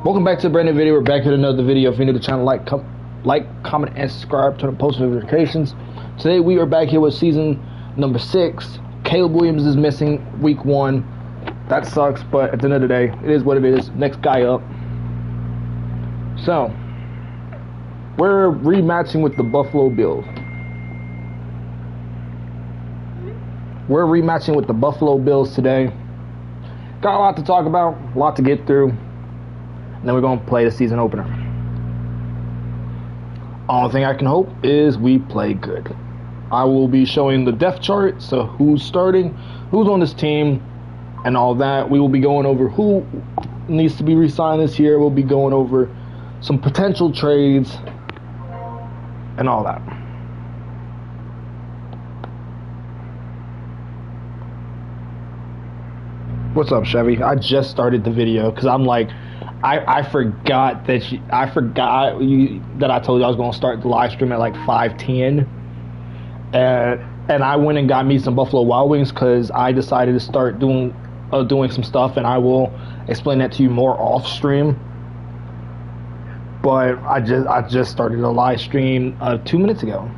Welcome back to a brand new video. We're back with another video. If you're new to the channel, like, comment, and subscribe. Turn on post notifications. Today we are back here with season number 6. Caleb Williams is missing week 1. That sucks, but at the end of the day, it is what it is. Next guy up. So, we're rematching with the Buffalo Bills. We're rematching with the Buffalo Bills today. Got a lot to talk about, a lot to get through. And then we're going to play the season opener. Only thing I can hope is we play good. I will be showing the depth chart, so who's starting, who's on this team, and all that. We will be going over who needs to be re-signed this year. We'll be going over some potential trades and all that. What's up, Chevy? I just started the video because I'm like, I forgot that I told you I was going to start the live stream at like 5:10, and I went and got me some Buffalo Wild Wings because I decided to start doing some stuff, and I will explain that to you more off stream. But I just started a live stream 2 minutes ago.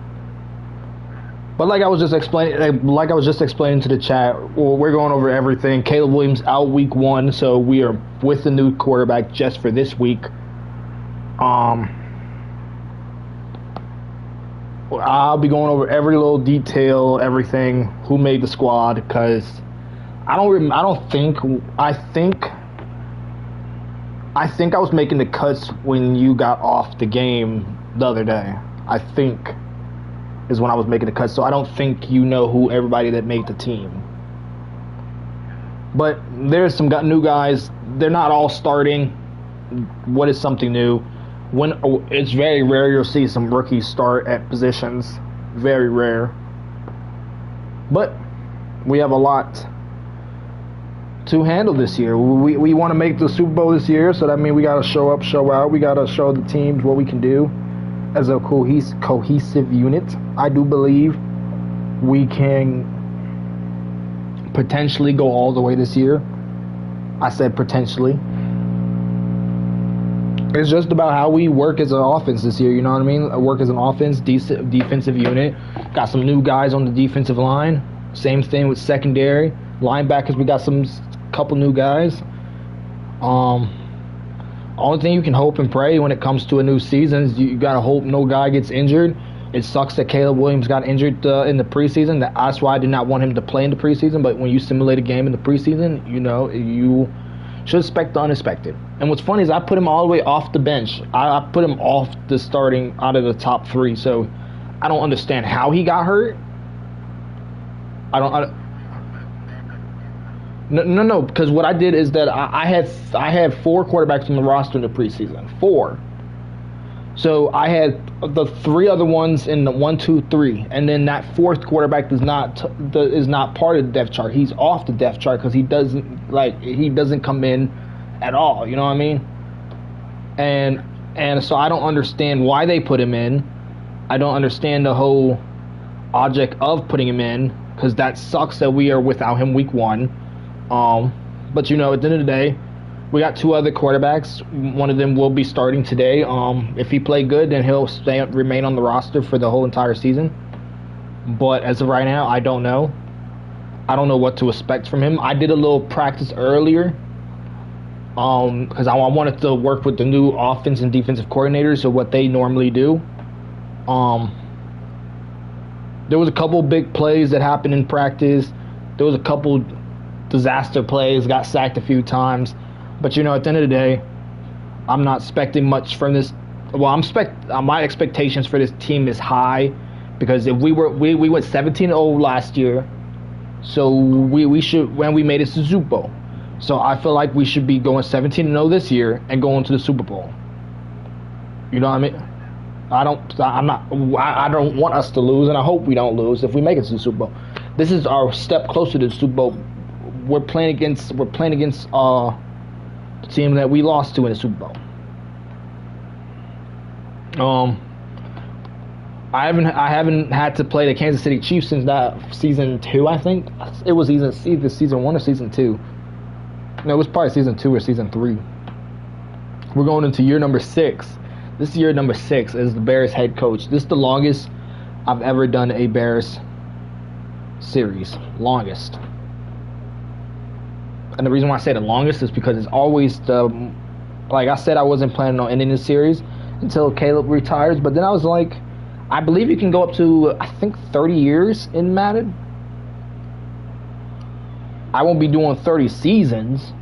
But like I was just explaining to the chat, we're going over everything. Caleb Williams out week 1, so we are with the new quarterback just for this week. I'll be going over every little detail, everything, who made the squad, because I think I was making the cuts when you got off the game the other day. I think is when I was making the cuts, so I don't think you know who everybody that made the team. But there's some new guys. They're not all starting. What is something new? It's very rare you'll see some rookies start at positions. Very rare. But we have a lot to handle this year. We want to make the Super Bowl this year, so that means we got to show up, show out. We got to show the teams what we can do as a cohesive unit. I do believe we can potentially go all the way this year. I said potentially. It's just about how we work as an offense this year, you know what I mean? Work as an offense, defensive unit. Got some new guys on the defensive line. Same thing with secondary. Linebackers, we got couple new guys. Only thing you can hope and pray when it comes to a new season is you gotta hope no guy gets injured. It sucks that Caleb Williams got injured in the preseason. That's why I did not want him to play in the preseason. But when you simulate a game in the preseason, you know you should expect the unexpected. And what's funny is I put him all the way off the bench. I put him off the starting out of the top 3. So I don't understand how he got hurt. No, because what I did is that I had 4 quarterbacks on the roster in the preseason. 4. So I had the 3 other ones in the 1, 2, 3, and then that 4th quarterback is not part of the depth chart. He's off the depth chart because he doesn't come in at all. You know what I mean? And so I don't understand why they put him in. I don't understand the whole object of putting him in, because that sucks that we are without him week 1. But you know, at the end of the day, we got 2 other quarterbacks. One of them will be starting today. If he played good, then he'll remain on the roster for the whole entire season. But as of right now, I don't know. I don't know what to expect from him. I did a little practice earlier, because I wanted to work with the new offense and defensive coordinators, so what they normally do. There was a couple big plays that happened in practice. There was a couple disaster plays, got sacked a few times. But you know, at the end of the day, I'm not expecting much from this. Well, my expectations for this team is high, because if we went 17-0 last year, so we should, when we made it to the Super Bowl. So I feel like we should be going 17-0 this year and going to the Super Bowl. You know what I mean? I don't want us to lose, and I hope we don't lose if we make it to the Super Bowl. This is our step closer to the Super Bowl. We're playing against the team that we lost to in the Super Bowl. I haven't had to play the Kansas City Chiefs since that season 2. I think it was either season 1 or season 2. No, it was probably season 2 or season 3. We're going into year number 6. This is year number 6 as the Bears head coach. This is the longest I've ever done a Bears series. Longest. And the reason why I say the longest is because it's always like I said, I wasn't planning on ending this series until Caleb retires. But then I was like, I believe you can go up to, I think, 30 years in Madden. I won't be doing 30 seasons.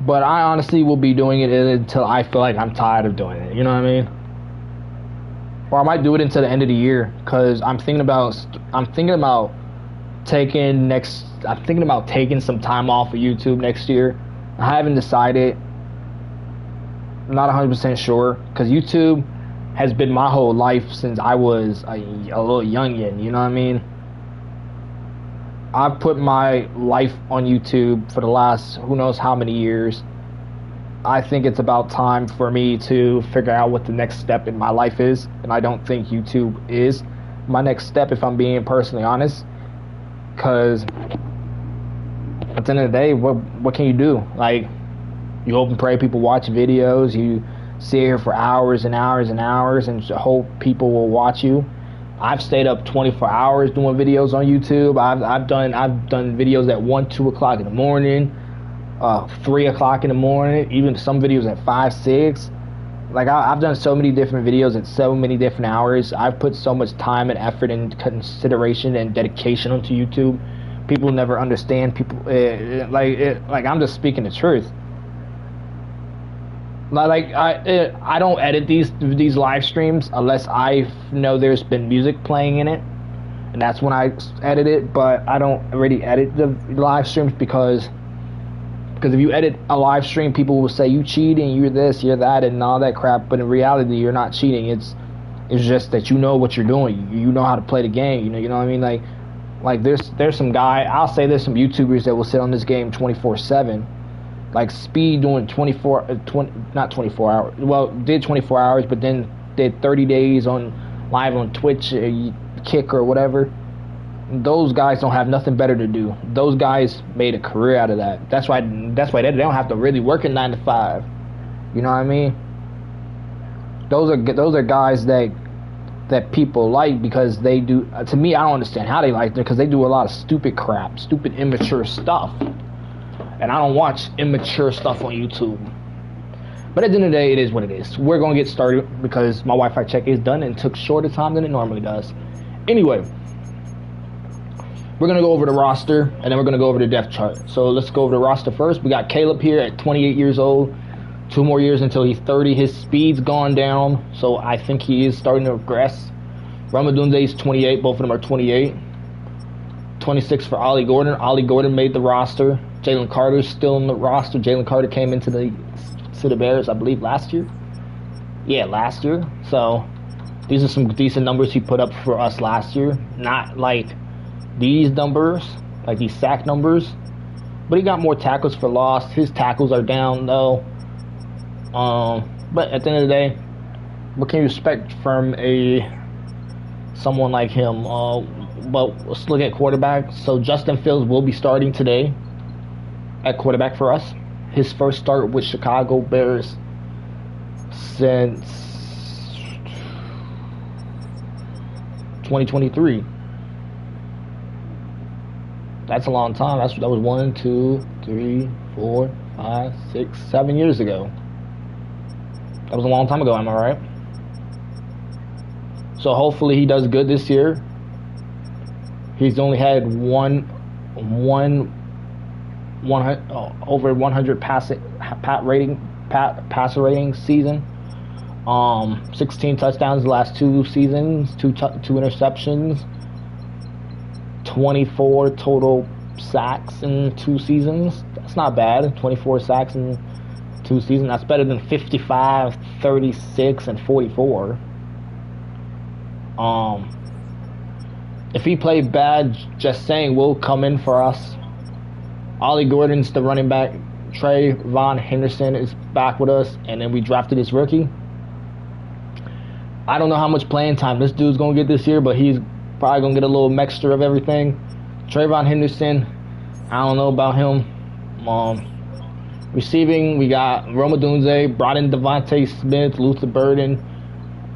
But I honestly will be doing it until I feel like I'm tired of doing it. You know what I mean? Or I might do it until the end of the year, because I'm thinking about taking some time off of YouTube next year. I haven't decided. I'm not 100% sure, because YouTube has been my whole life since I was a little youngin'. You know what I mean? I've put my life on YouTube for the last who knows how many years. I think it's about time for me to figure out what the next step in my life is, and I don't think YouTube is my next step, if I'm being personally honest. Because at the end of the day, what can you do? Like, you hope and pray people watch videos, you sit here for hours and hours and hours and hope people will watch you. I've stayed up 24 hours doing videos on YouTube. I've done videos at 1, 2 o'clock in the morning, 3 o'clock in the morning, even some videos at 5, 6. Like, I've done so many different videos at so many different hours. I've put so much time and effort and consideration and dedication onto YouTube. People never understand. Like I'm just speaking the truth. Like I don't edit these live streams unless I know there's been music playing in it, and that's when I edit it. But I don't really edit the live streams because if you edit a live stream, people will say you cheating, you're this, you're that, and all that crap. But in reality, you're not cheating. It's just that you know what you're doing. You know how to play the game. You know what I mean? Like there's some guy. I'll say there's some YouTubers that will sit on this game 24/7. Like Speed doing not 24 hours. Well, did 24 hours, but then did 30 days live on Twitch, Kick or whatever. Those guys don't have nothing better to do. Those guys made a career out of that. That's why they don't have to really work a 9 to 5. You know what I mean? Those are guys that people like because they do. To me, I don't understand how they like them, because they do a lot of stupid crap, stupid immature stuff. And I don't watch immature stuff on YouTube. But at the end of the day, it is what it is. We're going to get started because my Wi-Fi check is done and took shorter time than it normally does. Anyway, we're going to go over the roster, and then we're going to go over the depth chart. So let's go over the roster first. We got Caleb here at 28 years old. 2 more years until he's 30. His speed's gone down, so I think he is starting to regress. Ramadunde's 28. Both of them are 28. 26 for Ollie Gordon. Ollie Gordon made the roster. Jalen Carter's still in the roster. Jalen Carter came into the Bears, I believe, last year. Yeah, last year. So these are some decent numbers he put up for us last year. Not like these numbers, like these sack numbers, but he got more tackles for loss. His tackles are down though. But at the end of the day, what can you expect from someone like him? But let's look at quarterback. So Justin Fields will be starting today at quarterback for us. His first start with Chicago Bears since 2023. That's a long time. That was 1, 2, 3, 4, 5, 6, 7 years ago. That was a long time ago, am I right? So hopefully he does good this year. He's only had over 100 passer rating season. 16 touchdowns the last 2 seasons, 2 interceptions, 24 total sacks in 2 seasons. That's not bad. 24 sacks in 2 seasons. That's better than 55, 36, and 44. If he played bad, just saying, will come in for us. Ollie Gordon's the running back. Trayvon Henderson is back with us, and then we drafted this rookie. I don't know how much playing time this dude's gonna get this year, but he's probably gonna get a little mixture of everything. Trayvon Henderson, I don't know about him. Receiving, we got Roma Dunze, brought in Devontae Smith, Luther Burden,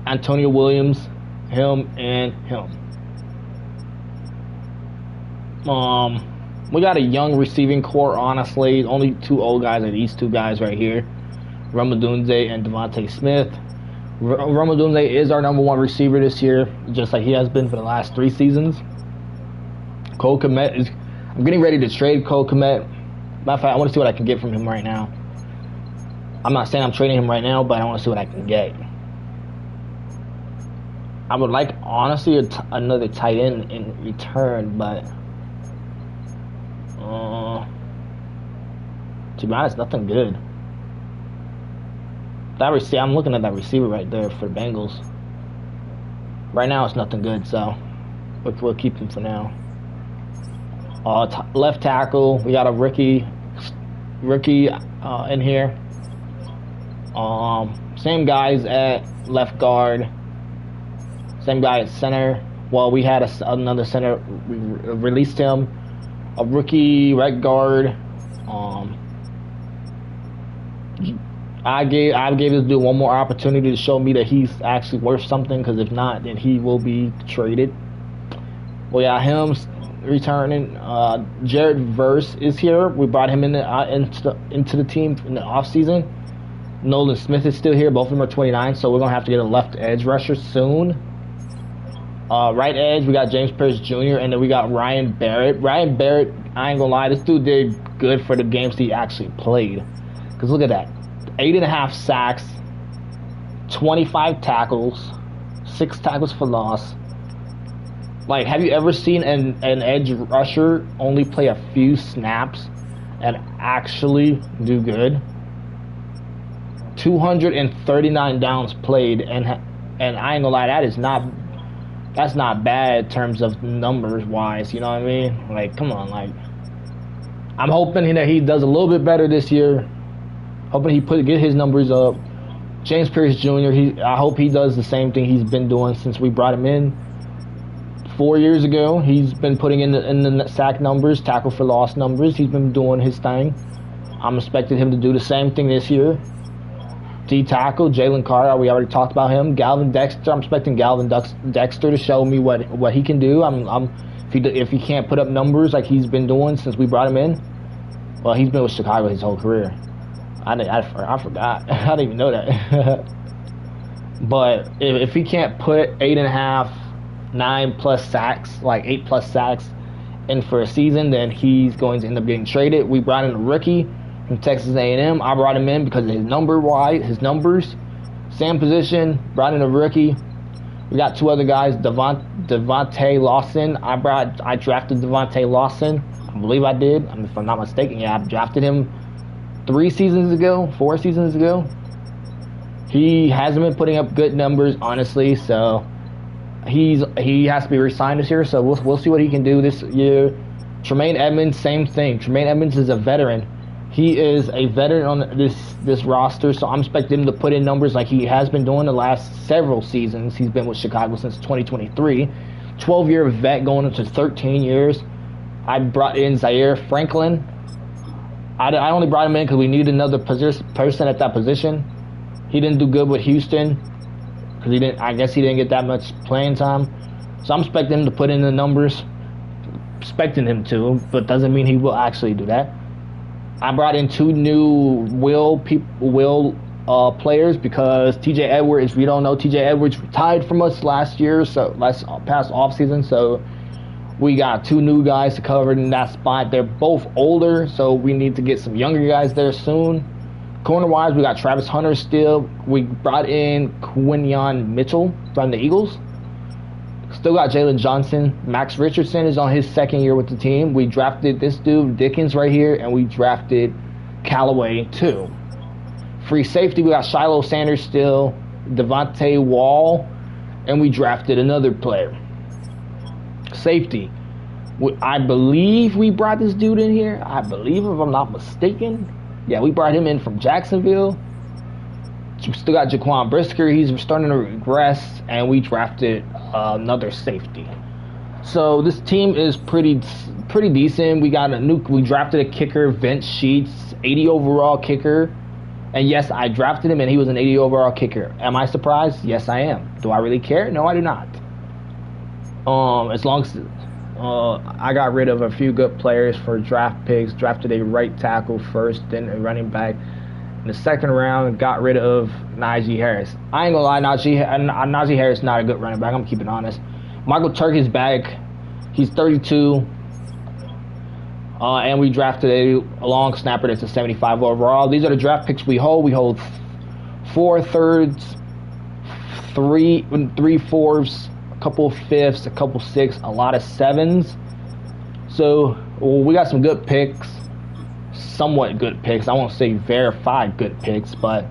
Antonio Williams, him, and him. We got a young receiving core, honestly. Only 2 old guys are these 2 guys right here, Roma Dunze and Devontae Smith. Roma Dunze is our number 1 receiver this year, just like he has been for the last 3 seasons. Cole Kmet is... I'm getting ready to trade Cole Kmet. Matter of fact, I want to see what I can get from him right now. I'm not saying I'm trading him right now, but I want to see what I can get. I would like, honestly, another tight end in return, but... to be honest, nothing good. I'm looking at that receiver right there for the Bengals. Right now, it's nothing good, so we'll keep him for now. Left tackle, we got a rookie in here. Same guys at left guard. Same guy at center. Well, we had another center. We released him. A rookie right guard. I gave this dude one more opportunity to show me that he's actually worth something, because if not, then he will be traded. Well, yeah, him returning. Jared Verse is here. We brought him into the team in the offseason. Nolan Smith is still here. Both of them are 29, so we're going to have to get a left edge rusher soon. Right edge, we got James Pierce Jr., and then we got Ryan Barrett. Ryan Barrett, I ain't gonna lie, this dude did good for the games he actually played. Because look at that. 8.5 sacks, 25 tackles, 6 tackles for loss. Like, have you ever seen an edge rusher only play a few snaps and actually do good? 239 downs played, and I ain't gonna lie, that's not bad in terms of numbers wise, you know what I mean? Like, come on, like, I'm hoping that he does a little bit better this year. Hoping he get his numbers up. James Pierce Jr., I hope he does the same thing he's been doing since we brought him in 4 years ago. He's been putting in the sack numbers, tackle for loss numbers. He's been doing his thing. I'm expecting him to do the same thing this year. D-tackle, Jalen Carter, we already talked about him. Galvin Dexter, I'm expecting Galvin Dexter to show me what he can do. If he can't put up numbers like he's been doing since we brought him in, well, he's been with Chicago his whole career. I forgot. I didn't even know that. But if he can't put 8.5, 9+ sacks, like 8+ sacks in for a season, then he's going to end up getting traded. We brought in a rookie from Texas A&M. I brought him in because of his numbers. Same position, brought in a rookie. We got 2 other guys, Devontae Lawson. I drafted Devontae Lawson. I believe I did. If I'm not mistaken, yeah, I drafted him 4 seasons ago. He hasn't been putting up good numbers, honestly, so he has to be re-signed this year, so we'll see what he can do this year. Tremaine Edmonds, same thing. Tremaine Edmonds is a veteran. He is a veteran on this roster, so I'm expecting him to put in numbers like he has been doing the last several seasons. He's been with Chicago since 2023. 12-year vet going into 13 years. I brought in Zaire Franklin. I only brought him in because we needed another person at that position. He didn't do good with Houston because I guess he didn't get that much playing time. So I'm expecting him to put in the numbers. Expecting him to, but doesn't mean he will actually do that. I brought in 2 new players because TJ Edwards, if you don't know, TJ Edwards retired from us past offseason, so we got 2 new guys to cover in that spot. They're both older, so we need to get some younger guys there soon. Corner-wise, we got Travis Hunter still. We brought in Quinyon Mitchell from the Eagles. Still got Jalen Johnson. Max Richardson is on his 2nd year with the team. We drafted this dude, Dickens, right here, and we drafted Callaway, too. Free safety, we got Shiloh Sanders still, Devontae Wall, and we drafted another player. Safety. I believe we brought this dude in here. I believe, if I'm not mistaken. Yeah, we brought him in from Jacksonville. We still got Jaquan Brisker. He's starting to regress, and we drafted another safety. So this team is pretty decent. We drafted a kicker, Vince Sheets, 80 overall kicker. And yes, I drafted him and he was an 80 overall kicker. Am I surprised? Yes, I am. Do I really care? No, I do not. As long as I got rid of a few good players for draft picks, drafted a right tackle first, then a running back. In the second round, got rid of Najee Harris. I ain't gonna lie, Najee Harris is not a good running back. I'm keeping honest. Michael Turk is back. He's 32. And we drafted a long snapper that's a 75 overall. These are the draft picks we hold. We hold 4 thirds, 3 fourths, a couple fifths, a couple sixths, a lot of 7s. So we got some good picks, somewhat good picks. I won't say verified good picks, but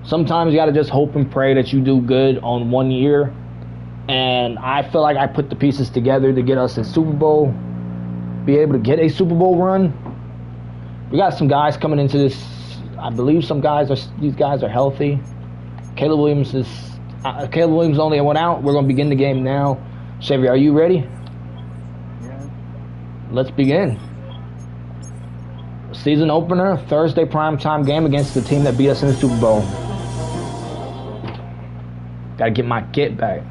sometimes you got to just hope and pray that you do good on 1 year. And I feel like I put the pieces together to get us a Super Bowl, be able to get a Super Bowl run. We got some guys coming into this. I believe these guys are healthy. Caleb Williams only went out. We're going to begin the game now. Chevy, are you ready? Yeah. Let's begin. Season opener, Thursday primetime game against the team that beat us in the Super Bowl. Gotta get my get back.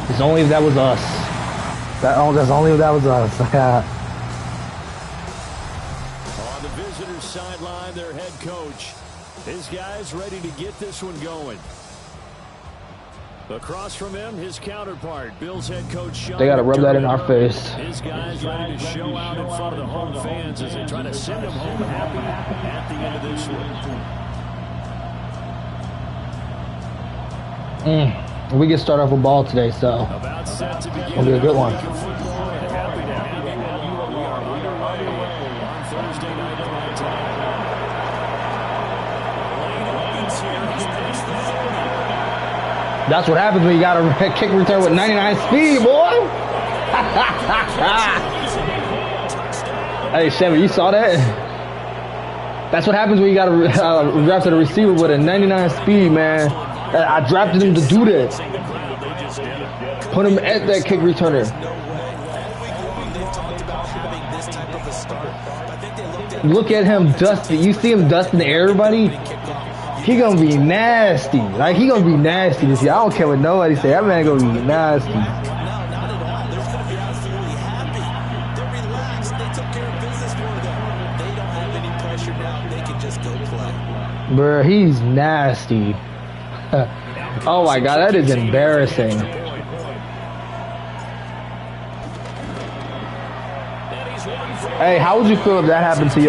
It's only if that was us. That's only if that was us. On the visitors' sideline, their head coach. His guys ready to get this one going. Across from him, his counterpart, Bills head coach Sean. They got to rub that in our face. His guys ready to show out in front of the home fans as they try to send them home happy at the end of this one. We get started off with ball today, so it'll be a good one. That's what happens when you got a kick return with 99 speed, boy. Hey, Chevy, you saw that? That's what happens when you got a drafted a receiver with a 99 speed, man. I drafted him to do that. Put him at that kick returner. Look at him dusting. You see him dusting everybody? He gonna be nasty. Like, he gonna be nasty this year. I don't care what nobody say. That man gonna be nasty. Bruh, he's nasty. Oh my god, that is embarrassing. Hey, how would you feel if that happened to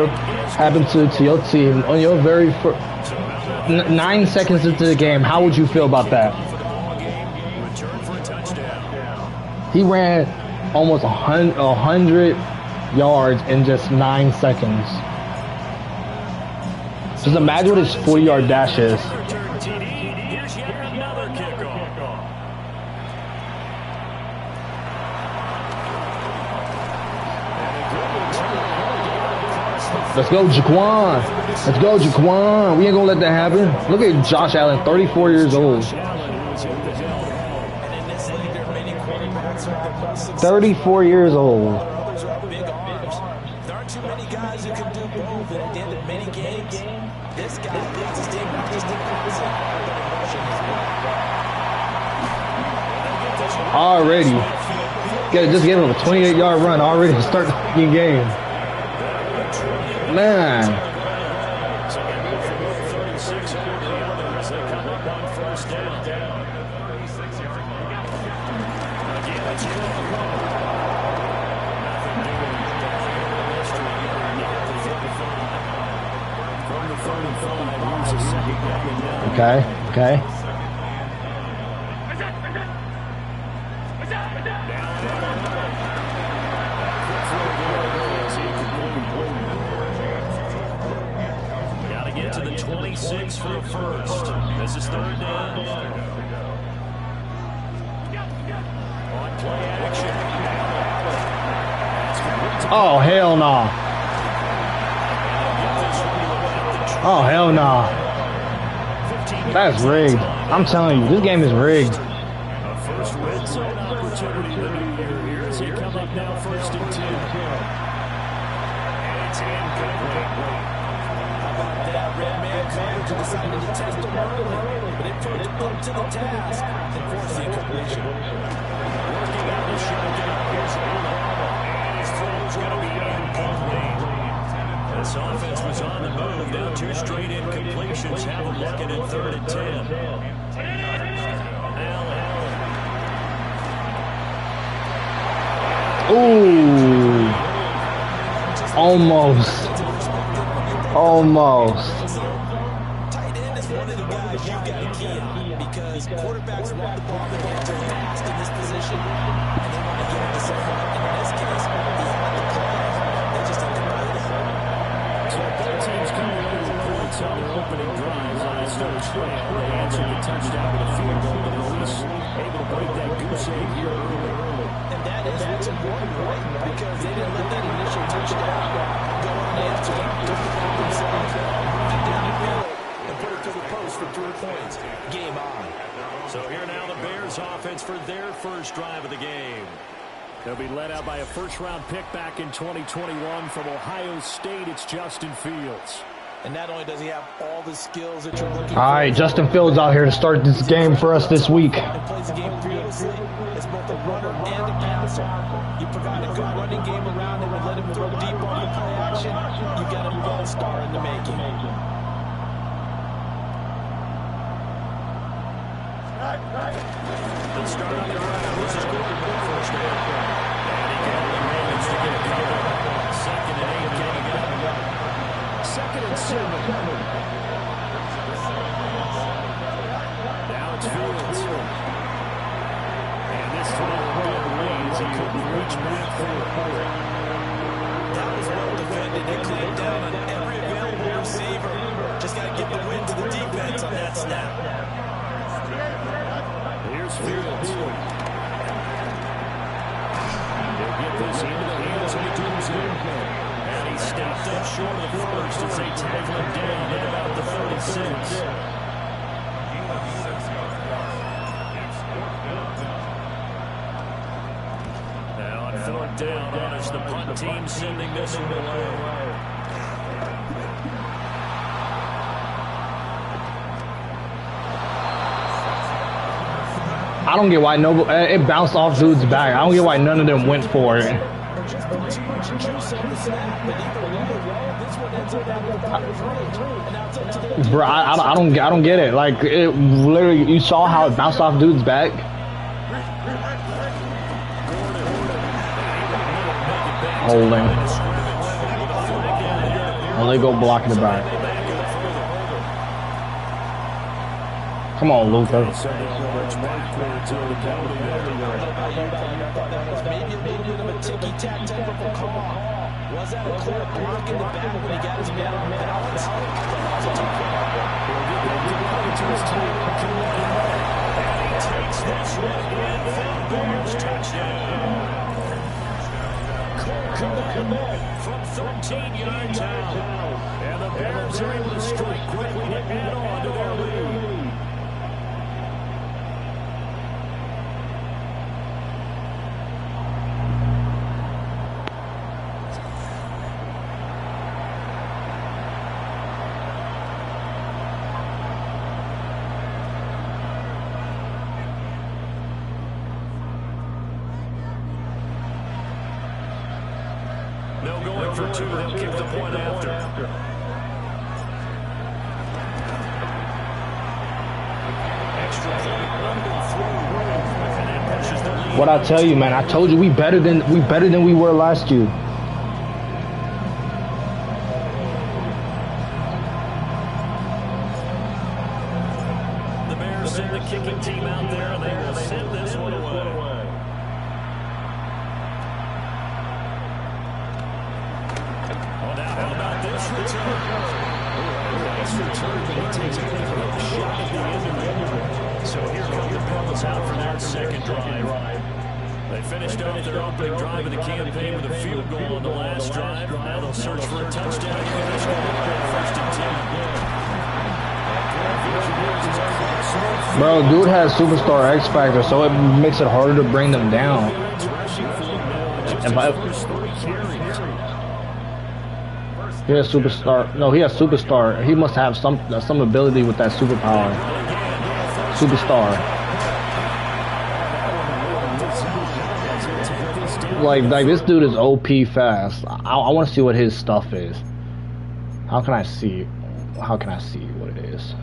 your team on your very first 9 seconds into the game? How would you feel about that? He ran almost 100 yards in just 9 seconds. Just imagine what his 40-yard dash is. Let's go, Jaquan. Let's go, Jaquan. We ain't gonna let that happen. Look at Josh Allen, 34 years old. 34 years old. Already. Just give him a 28-yard run already to start the game. Man. Okay. Okay. Got to get to the 26 for a first. This is third down. On play action. Oh, hell no. Oh, hell no. That's rigged. I'm telling you, this game is rigged. A first red zone opportunity in the new year. Here as they come up now, first and 10. And it's incomplete. How about that? Red man coverage and decided to test him early, but it proved up to the task and forced the incompletion. Working out the shotgun. Here's Allen. And his throw's going to be incomplete. This offense was on the move. Now 2 straight incompletions. Have them looking at third and 10. Ooh. Almost. Almost. Tight end is one of the guys you've got to key on because quarterbacks want the ball in their hands fast in this position, and they want to get it to someone. And in this case, he had the play. They just didn't complete it. So both teams coming away with points on their opening drives. On a start trail, they answered the touchdown with a field goal to release. Able to break that goose egg here early. And that is what's important, right? Because they didn't let that initial touchdown go unanswered. Took the ball themselves, moved down the field, and put it to the post for 3 points. Game on. So here now the Bears offense for their first drive of the game. They'll be led out by a first-round pick back in 2021 from Ohio State. It's Justin Fields. And not only does he have all the skills that you're looking for. All right, Justin Fields out here to start this game for us this week. And plays the game fearlessly. It's both a runner and a passer. You provide a good running game around him and let him throw deep on the play action. You got a all-star in the making. Let's start on the ground. This is quarterback first down. And he can only manage to get a cover. 2nd and 8 getting up. 2nd and 7. Now it's Fields. And this throw a bit late as he couldn't reach back for it. That was well defended. They clamped down on every available receiver. Just got to give the win to the defense on that snap. Here's Fields. They'll get this into the hands of the Doomsday. And he stepped up short of the first as they tackle him down at about the 36. Now on 4th down, on as the punt team sending this one away. I don't get why it bounced off dude's back. I don't get why none of them went for it. Bro, I don't get it. Like, it literally, you saw how it bounced off dude's back. Holding. Oh, they go blocking the back. Come on, Luca. Maybe a little bit of a ticky-tack typical call. Was that a clear block in the back when he got his man on balance? And he takes this one in for the Bears touchdown. From 13-yard out. And the Bears are able to strike quickly to add on to their lead. No going for 2. They'll kick the point after. Extra point number 3. And that pushes the lead. What I tell you, man, I told you we better than we were last year. nice return. Nice return, but he takes a shot at the end of it. So here come the Bengals out for their second drive. They finished off their opening drive of the campaign with a field goal on the last drive. Now they'll search for a touchdown here this first and 10. Bro, dude has superstar X Factor, so it makes it harder to bring them down. He has superstar. No, he has superstar. He must have some ability with that superpower. Superstar. Like this dude is OP fast. I want to see what his stuff is. How can I see what it is?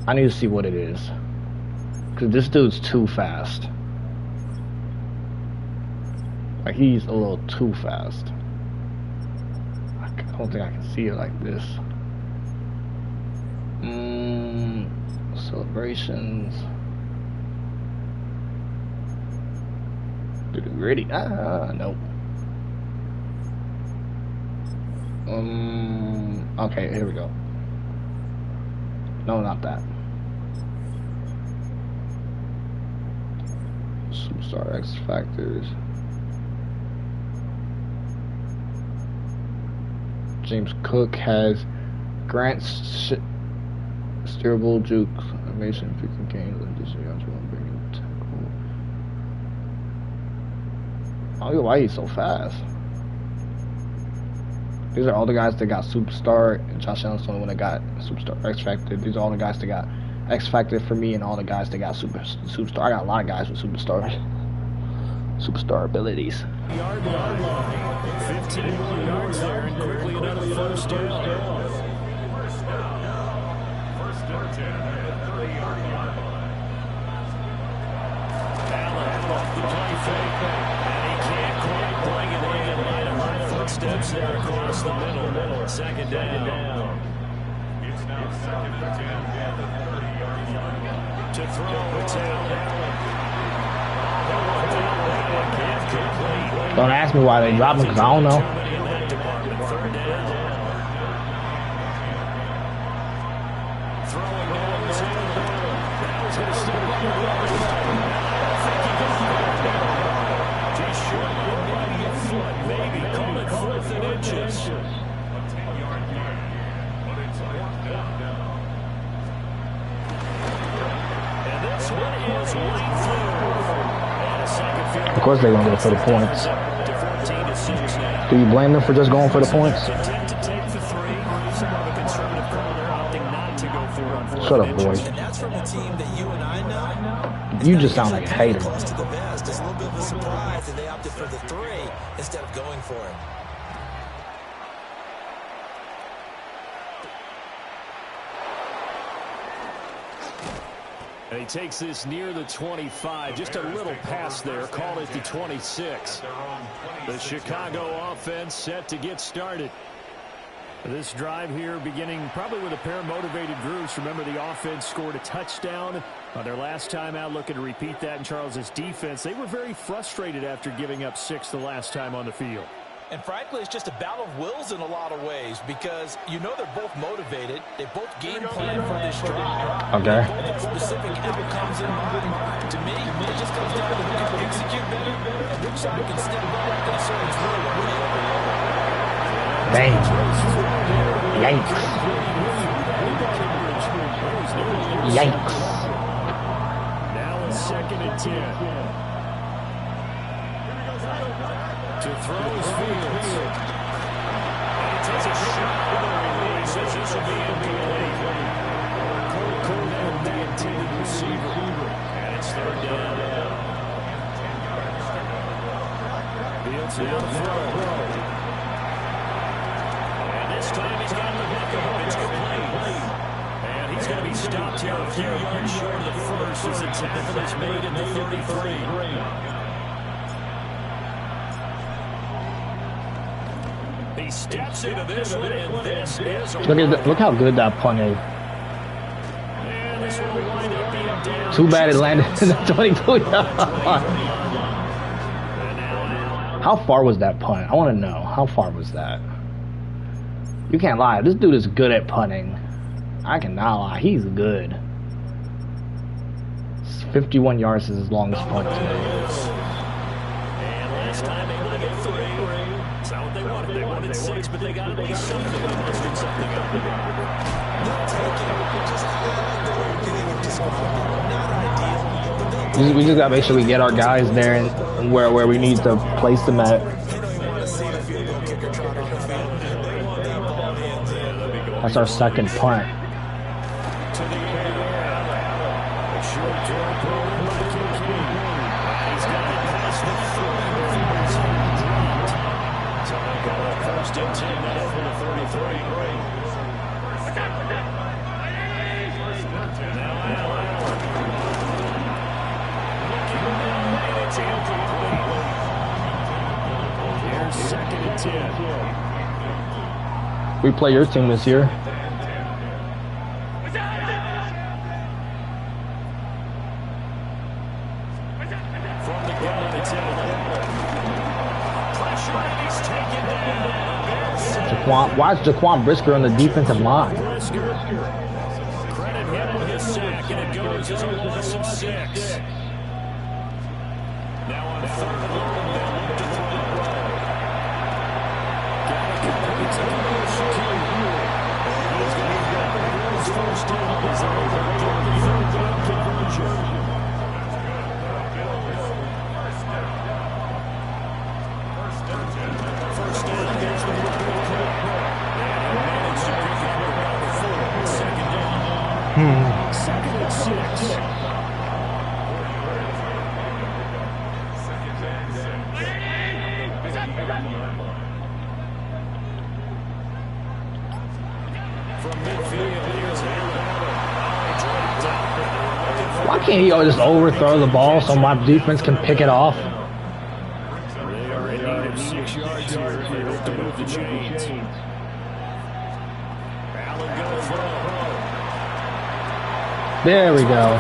I need to see what it is. Cause this dude's too fast. Like he's a little too fast. I don't think I can see it like this. Celebrations. Do the gritty. Nope. Okay, here we go. No, not that. Superstar X Factors. James Cook has Grant steerable juke, amazing picking games, and Disney on bringing tackle. I don't know why he's so fast. These are all the guys that got Superstar, and Josh Allen's the only one that got Superstar X Factor. These are all the guys that got X Factor for me, and all the guys that got Superstar. I got a lot of guys with Superstar abilities. Yard line, 15 more yards there, and quickly another first down. First and 10 at the 30-yard line. Allen off the play fake, and he can't quite bring it in. Line of high footsteps there across the middle. Second down. It's now second and 10 at the 30-yard line. To throw, it's Allen. Don't ask me why they dropped him, because I don't know. Maybe call it 4th and inches. And this one is right through. Of course they're going to go for the points. Do you blame them for just going for the points? Shut up, boy. And that's from a team that you and I know. You just sound like a hater. It's a little bit of a surprise that they opted for the 3 instead of going for it. And he takes this near the 25, just a little pass there, call it the 26. The Chicago offense set to get started. This drive here beginning probably with a pair of motivated groups. Remember, the offense scored a touchdown on their last time out, looking to repeat that in Charles' defense. They were very frustrated after giving up 6 the last time on the field. And frankly, it's just a battle of wills in a lot of ways, because you know they're both motivated. They both game plan for this drive. Okay. They both have specific outcomes in mind. To me, it just comes down to who can execute better and which side can step back and assert its will. Dang. Yikes. Yikes. Now it's 2nd and 10. To throw his Fields. And he takes a shot with a release. This will be incomplete. Cole, the intended receiver. And it's 3rd down. Fields now to throw. And this time he's got the hook up. It's complete. And he's going to be stopped here a few yards short of the first as the tackle is made at the 33. He steps into this one, and this is Look how good that punt is. And this will wind up being down. Too bad it landed in the 22 yard. How far was that punt? I want to know. How far was that? You can't lie. This dude is good at punting. I cannot lie. He's good. 51 yards is his longest punt today. And last time they only get 3. That's not what they wanted. They wanted 6, but they got at least something. They mustered something up. We just gotta make sure we get our guys there and where we need to place them at. That's our second punt. We play your team this year. Why is Jaquan Brisker on the defensive line? Credit him on his sack, and it goes as a loss of 6. Now on 3rd and long, they'll look to throw. He's going to have his first down as they're able to get the 3rd down conversion. First down, here's the football play. And he managed to pick up about 4. Second down. 2nd and 6. Why can't he just overthrow the ball so my defense can pick it off? They are in need of 6 yards here if they hope to move the chains. Allen going for There we go.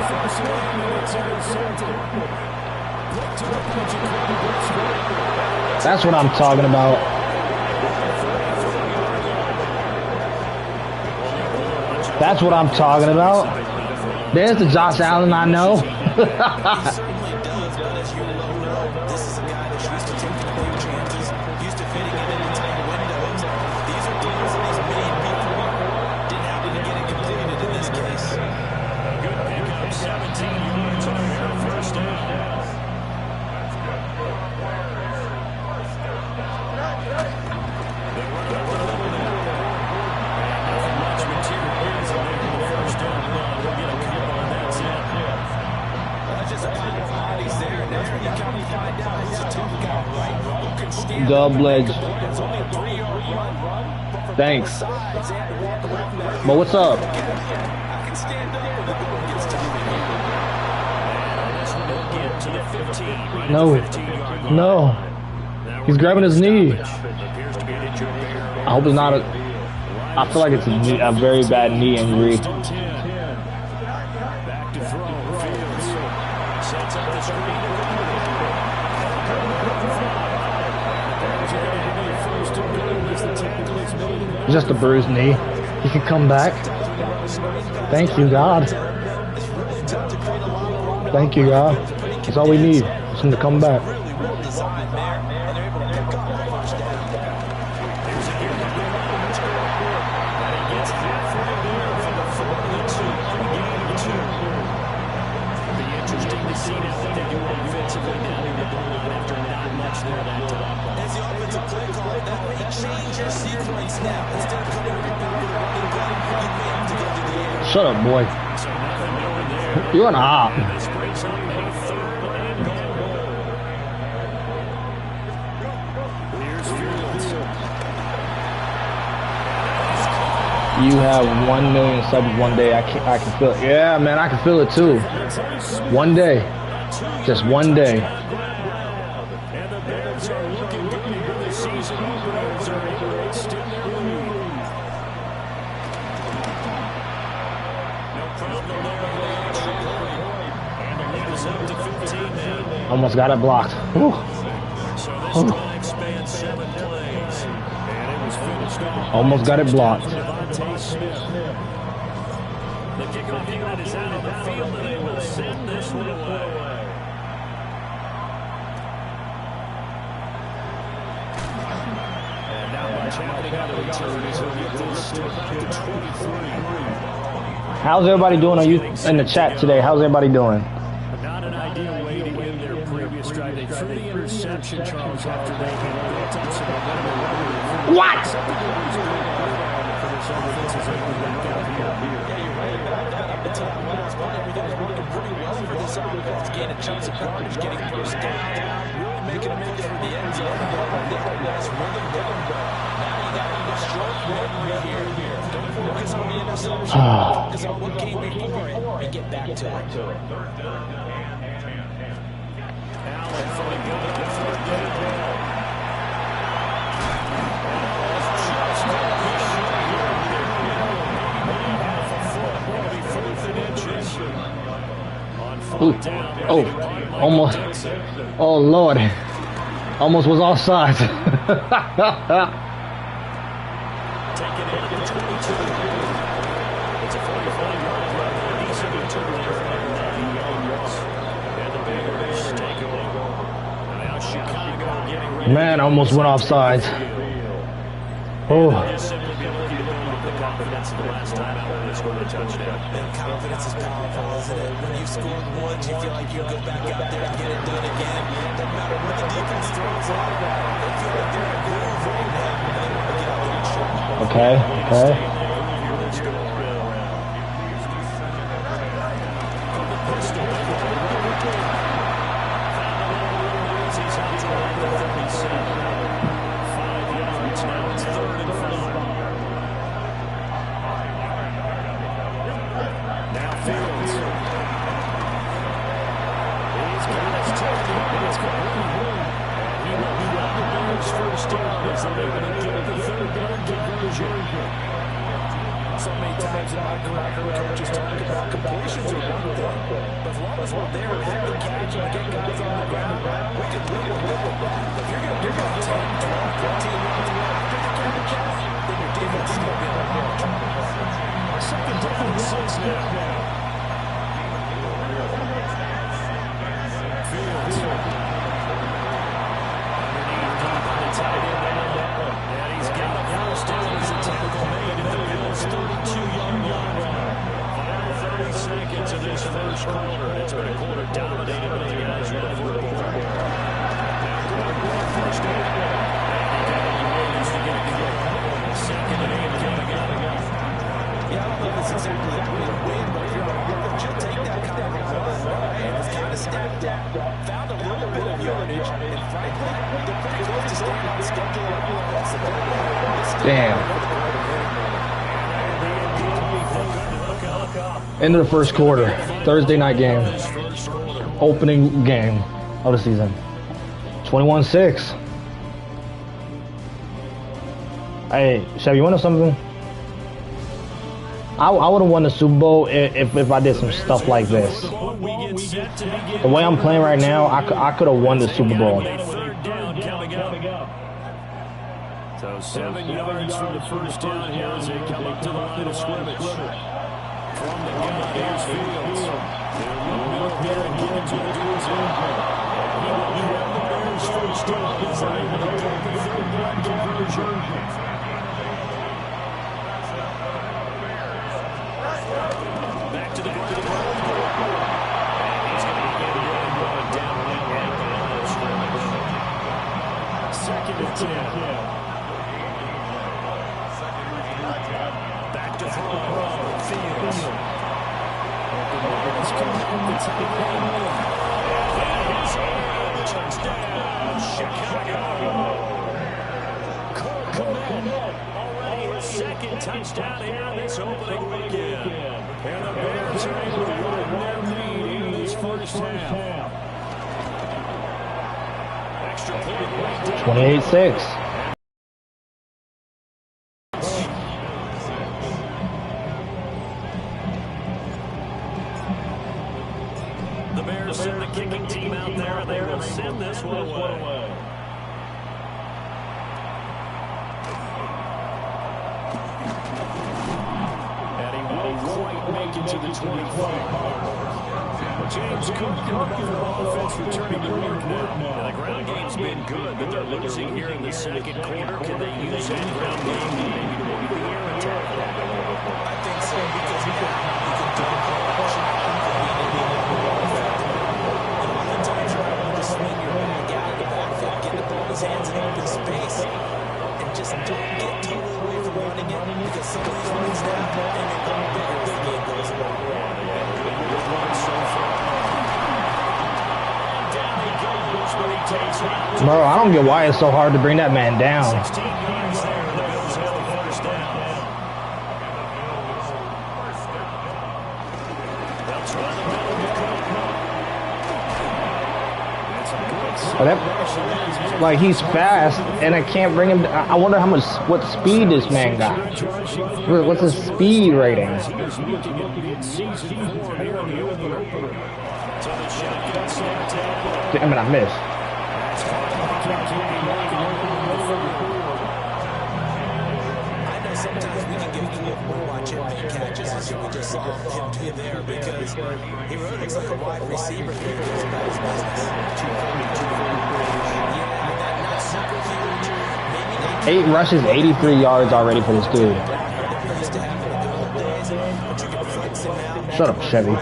That's what I'm talking about. That's what I'm talking about. There's the Josh Allen I know. He certainly does, but as you well know, this is a guy that's used to taking big chances, used to fitting in tight windows. These are deals that he's made before. Didn't happen to get it completed in this case. good pickup, 17 yards on their first down. Dub ledge. Thanks. But what's up? No. No. He's grabbing his knee. I hope it's not a... I feel like it's a very bad knee injury. Back to throw. Fields sets up the screen. Just a bruised knee. He can come back. Thank you, God. Thank you, God. That's all we need. Just him to come back. Shut up, boy. You're an op. You have 1 million subs one day. I can feel it. Yeah, man, I can feel it too. One day. Just one day. And the Bears are looking good into the season openers are able to extend their lead. No problem there on the extra point. And the lead is up to 15 now. Almost got it blocked. Whew. So this drive spans 7 plays. And it was finished Almost got it blocked. The kickoff unit is out of the field, and they will send this one away. And not much happening on the return as he'll get this to about the 23. How's everybody doing? Are you in the chat today? How's everybody doing? Not an ideal way to end their previous drive. They threw the interception, Charles, after they had built up some momentum. What? Yeah, you're right about that. I've been telling you last night, everything is working pretty well for this offense. Gaining chunks of yardage, getting first down, really making a push for the end zone. They got a nice rhythm going, but now you got to stroke memory here. Don't focus on the interception. Focus on what came before it and get back to it. Allen from the gun, third down. Ooh. Oh, almost. Oh, Lord. Almost was offside. Taken in at the 22. It's a 45-yard run. A decent return there for 9 yards. And the Bears take over. Now Chicago getting ready. Man, almost went offside. Oh. Just simply be looking to build up the confidence of the last time out when they scored a touchdown. And confidence is powerful, isn't it? When you've scored once, you feel like you go back out there and get it done again. Doesn't matter what the defense throws at them. They feel like they're in a groove right now, and they want to get out there and show them. Okay, okay. So many times in my career, coaches talk about completions are one thing, but as long as we're there and have the catch and get guys on the ground, we can win with that. If you're going to give up 10, 12, 15 yards after the catch, then your defense is going to be on the march. Second down and 6 now. Fields. Underneath, top of the tight end. And he's got a first down as a tackle made at the Bills' 32-yard line. Final 30 seconds of this first quarter. It's been a quarter dominated by the guys running for the ball. First down. And he got it ways to get it going. Second and 8 coming up. Yeah, I don't know if it's exactly a win, but if you're on offense, you'll take that kind of run, right? It's kind of stacked up, found a little bit of yardage, and frankly, they're pretty close to staying on schedule on offense. Damn. End of the first quarter. Thursday night game. Opening game of the season. 21-6. Hey, Chevy, you want to know something? I would have won the Super Bowl if I did some stuff like this. The way I'm playing right now, I could have won the Super Bowl. Third down coming up. So 7 yards from the first down here as they come up to the line of scrimmage. From the gun, here's Fields. They'll look up here and get it to the Bears. He will grab the Bears first down as they're able to get the third down conversion. Back to the ground. And he's going to begin getting one down and at the line of scrimmage. Second and 10. Back to throw. Fields. Touchdown, Chicago. Cole Kmet, already his second touchdown here in this opening weekend. And the Bears are able to widen their lead in this first half. Extra point right down. 28-6. The Bears send the kicking team out there, and they will send this one away. make it to the 25. James Cook and the Buffalo offense returning to work now. The ground game's been good, but they're losing here in the second quarter. Can they use that ground game to maybe move the air attack? I think so, because now you can do it. Oftentimes you're able to swing your back out of the backfield, get the ball in his hands in open space, and just don't get totally away from running it, because some of these runs now are going to go bigger as the game goes along. Bro, I don't get why it's so hard to bring that man down. 16 yards there, and the Bills have the first down. They'll try the middle to Cook. That's a good, like, he's fast, and I can't bring him. I wonder what speed this man got. What's his speed rating? Damn it, I missed. I know sometimes we can get fooled when we watch him make catches, as we just saw him do there, because he really looks like a wide receiver who goes about his business. 8 rushes, 83 yards already for this dude. Shut up, Chevy.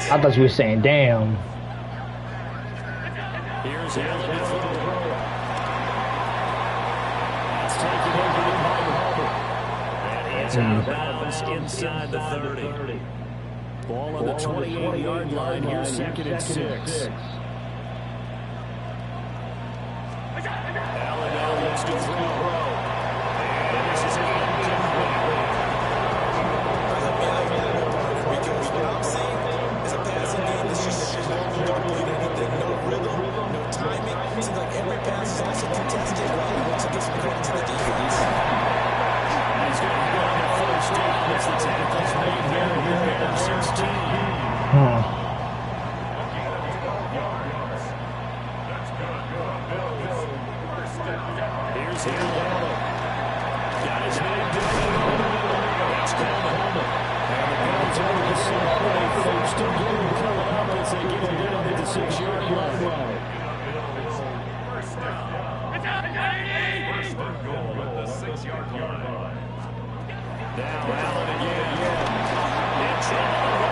I thought you were saying, damn. Here's Allen. And he's out of bounds inside the 30. Ball on the 28-yard line. Here's second and 6. Allen now looks to throw. And this is Because what I'm seeing is a passing game that's just don't need anything. No rhythm, no timing. It seems like every pass is also contested. Well, to give some credit to the defense. He's going to go on the first down as the tackle's made here at 16. Here's Allen. Got his man down. That's Coleman. And the Bills over the side. First and goal coming up as they get it down at the 6-yard line. First and goal at the 6-yard line. Now Allen again. In trouble.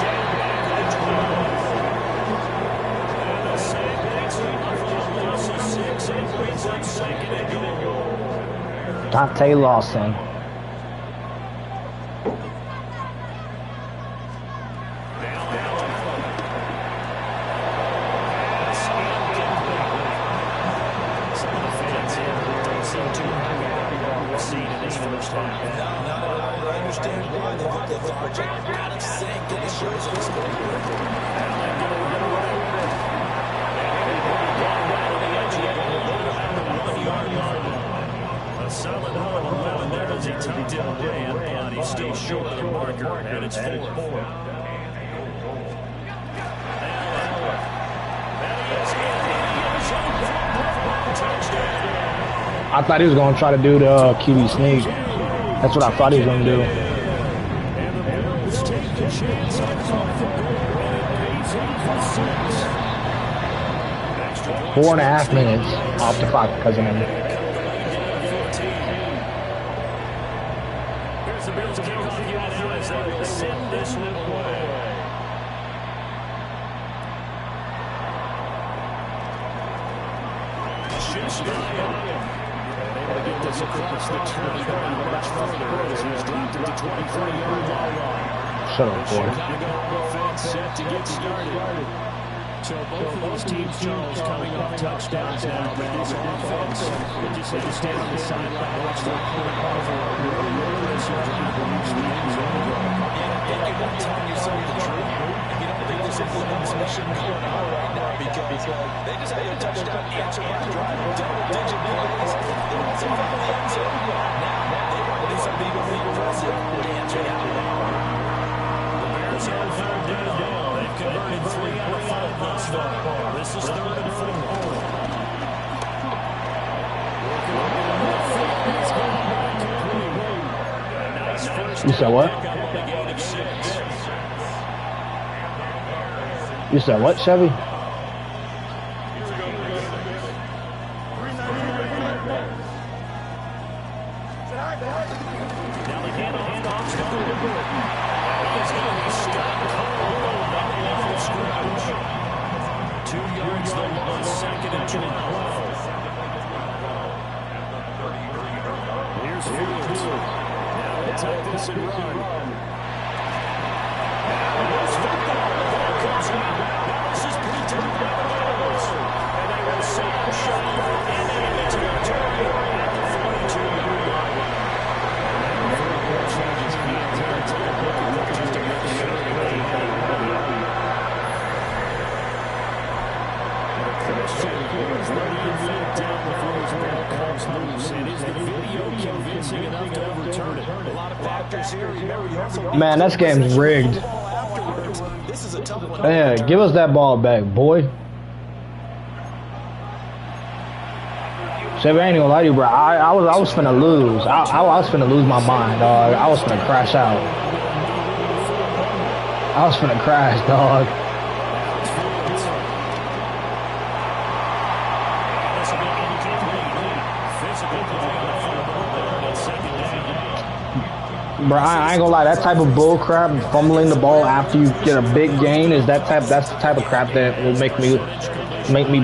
Down back at the 12. And the same makes it from a loss of 6 and brings up second and goal. Dante Lawson. I thought he was going to try to do the QB sneak. That's what I thought he was going to do. 4.5 minutes off the clock because of him. Here's the Bills kickoff again as they will send this one away. Able to get this across the 20 much further as he's dropped it to 23-yard line. Shut up, boy. Chicago offense set to get started. So both of these teams, Charles, coming off touchdowns now, but this offense, they just had to stand on the sideline, watch their quarterback really nervous or trying to reach the end zone. Yeah, I think you're telling yourself the truth. If you don't think there's something special going on right now, because they just had a touchdown answer by drive, double-digit plays. They also found the end zone. Now they want to do something even more impressive to answer that one. The Bears have third down. They've converted 3 out of 5 thus far. This is third and 4. Working on the field. He's going back complete. You said what? You said what, Chevy? Man, this game's rigged. Yeah, give us that ball back, boy. Chevy, I ain't gonna lie to you, bro. I was finna lose. I was finna lose my mind, dog. I was finna crash out. I was finna crash, dog. Bro, I ain't gonna lie, that type of bull crap, fumbling the ball after you get a big gain, that's the type of crap that will make me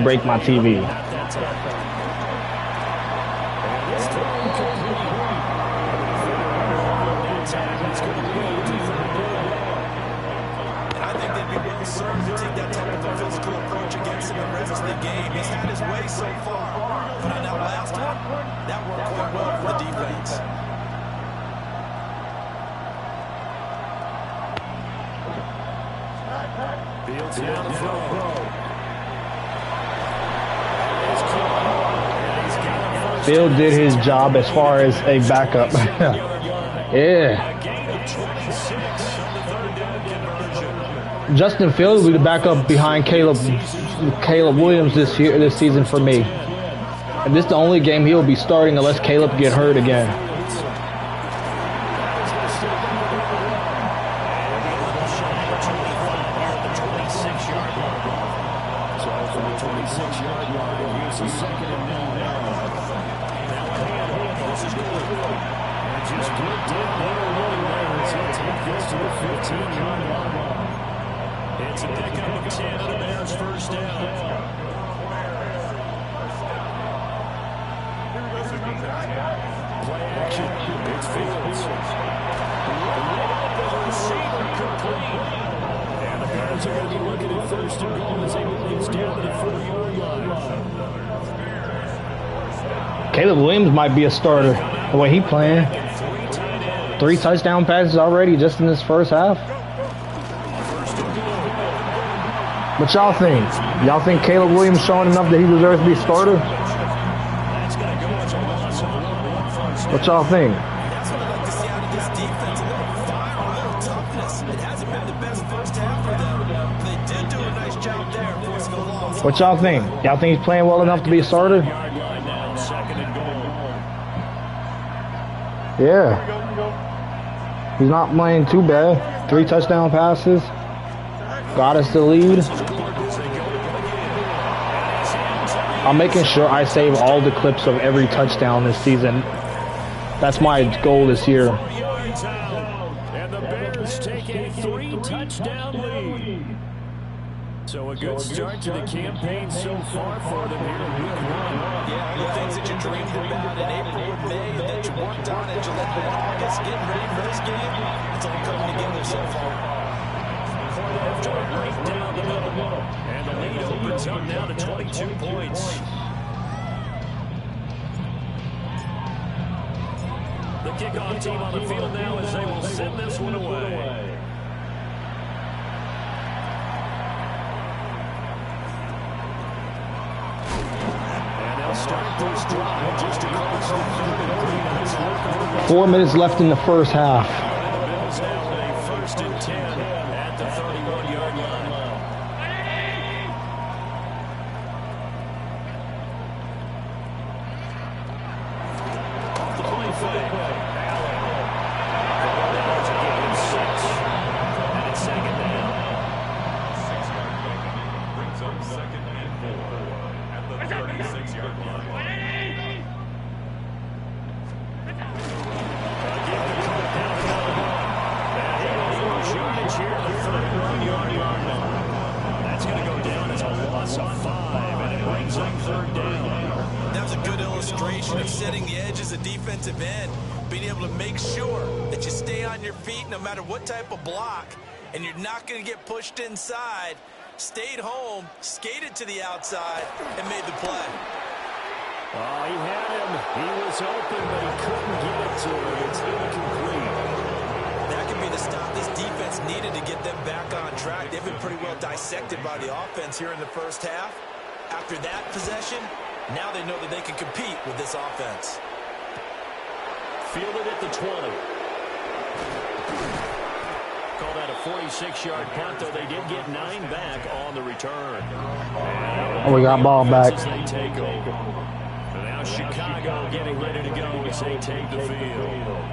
break my TV. And I think they'd be well served to take that type of a physical approach against him the rest of the game. He's had his way so far, but on that last one, that worked quite well for the defense. Field did his job as far as a backup. Yeah. Justin Fields will be the backup behind Caleb Williams this season for me. And this is the only game he'll be starting unless Caleb get hurt again. It's a pickup of 10 on the Bears' first down. Play action. It's Fields. The receiver complete. And the Bears are going to be looking at first and goal as they move down to the 4-yard line. Caleb Williams might be a starter the way he playing. 3 touchdown passes already just in this first half. What y'all think? Y'all think Caleb Williams showing enough that he deserves to be a starter? What y'all think? That's what I like to see out of this defense. A little fire, a little toughness. It hasn't been the best first half for them. They did do a nice job there, forcing a loss. What y'all think? Y'all think he's playing well enough to be a starter? Yeah. He's not playing too bad. 3 touchdown passes. Got us the lead. I'm making sure I save all the clips of every touchdown this season. That's my goal this year. And the Bears take a 3-touchdown lead. So a good start to the campaign so far for them here in week 1. Yeah, the things that you dreamed about in April or May that you worked on in July and August, getting ready for this game, it's all coming together so far. Right down the middle. And the lead opens up now to 22 points. The kickoff team on the field now as they will send this one away. And they'll start this drive just across the 4 minutes left in the first half. Bills now with a 1st and 10 at the 31-yard line. So 2nd and 4 at the 36-yard line. That's going to go down as a loss of 5, and it brings up 3rd down. That was a good illustration of setting the edge as a defensive end, being able to make sure that you stay on your feet no matter what type of block, and you're not going to get pushed inside. Stayed home, skated to the outside, and made the play. Oh, he had him. He was open, but he couldn't get it to him. It's incomplete. That could be the stop this defense needed to get them back on track. They've been pretty well dissected by the offense here in the first half. After that possession, now they know that they can compete with this offense. Fielded at the 20. Call that a 46-yard punt, though they did get 9 back on the return. Oh, we got ball back. They take over. Now Chicago getting ready to go as they take the field.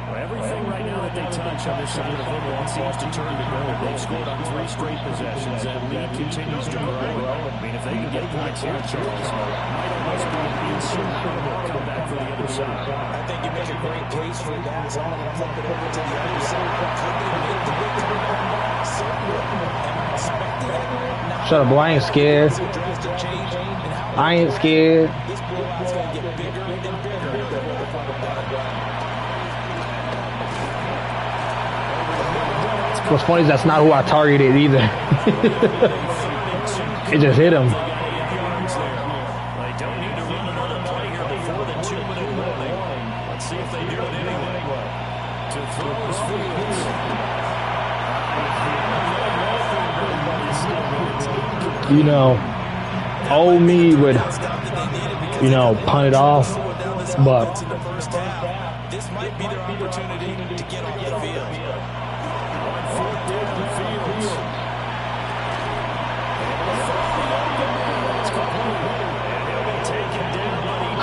Well, everything right now that they touch on this side of the football seems to turn to gold. They've scored on 3 straight possessions. That lead continues to grow. I mean, if they can get points here, Charles, might almost be an insurmountable comeback for the other side. I think you make a great case for that. So I'm going to flip it over to the other side. Could they make the big comeback? Certainly. Am I expecting it? Shut up, boy. I ain't scared. I ain't scared. This blowout's going to get bigger and bigger. What's funny is that's not who I targeted either. It just hit him. They don't need to run another play here before the 2-minute warning. Let's see if they do it anyway. To throw his Fields. You know, old me would, you know, punt it off, but this might be their opportunity to get off the field.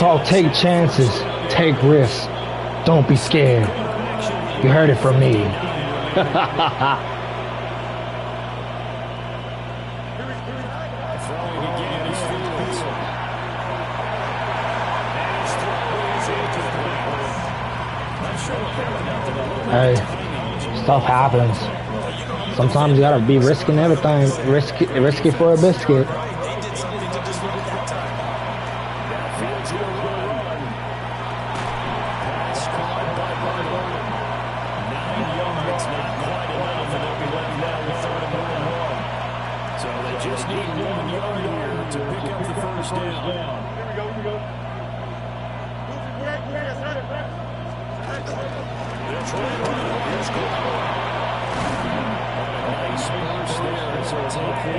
called take chances, take risks. Don't be scared. You heard it from me. Hey, stuff happens. Sometimes you gotta be risking everything. Risk it for a biscuit.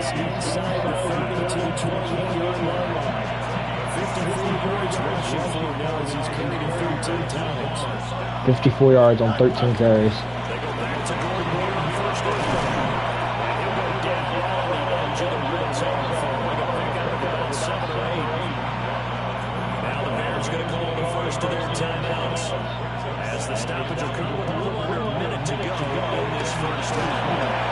Inside the 32-28-yard line. 54 yards rushing for him now as he's carried it through 10 times. 54 yards on 13 carries. They go back to Gordon here on first down. He'll go down on the edge of the red zone following a pickup of about 7 or 8. Now the Bears going to call the first of their timeouts as the stoppage will come with a little under a minute to go in this first half.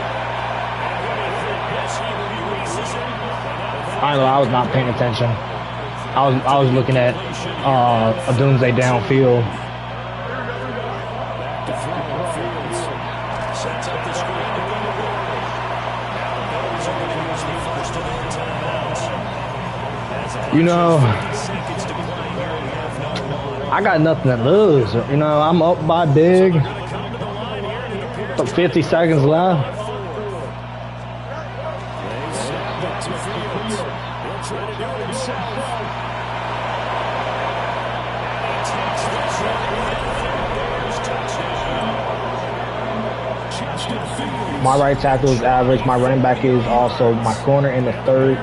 I was not paying attention. I was looking at a doomsday downfield. You know, I got nothing to lose. You know, I'm up by big. 50 seconds left. My right tackle is average. My running back is also. My corner in the third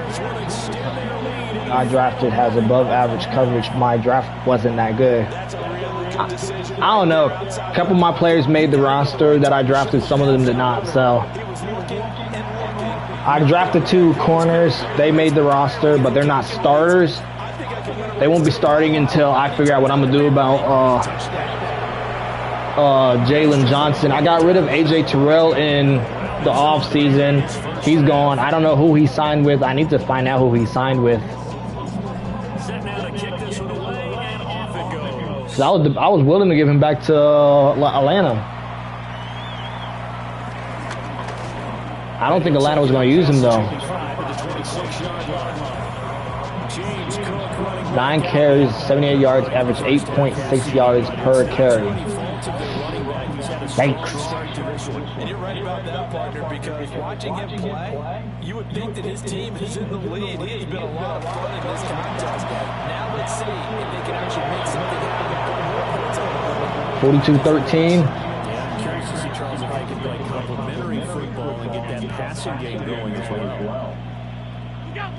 I drafted has above average coverage. My draft wasn't that good. I don't know. A couple of my players made the roster that I drafted. Some of them did not. So I drafted 2 corners. They made the roster, but they're not starters. They won't be starting until I figure out what I'm going to do about Jalen Johnson. I got rid of A.J. Terrell in the off season. He's gone. I don't know who he signed with. I need to find out who he signed with. Set now to kick this one away, and off it goes. 'Cause I was willing to give him back to Atlanta. I don't think Atlanta was going to use him though. 9 carries, 78 yards, average 8.6 yards per carry. Thanks. And you're right about that, partner, because watching him play, you would think that his team is in the lead. He has been a lot of fun in this contest. Now let's see if they can actually make something happen. 42-13. Yeah, I'm curious to see, Charles, if they can play complementary football and get that passing game going as well.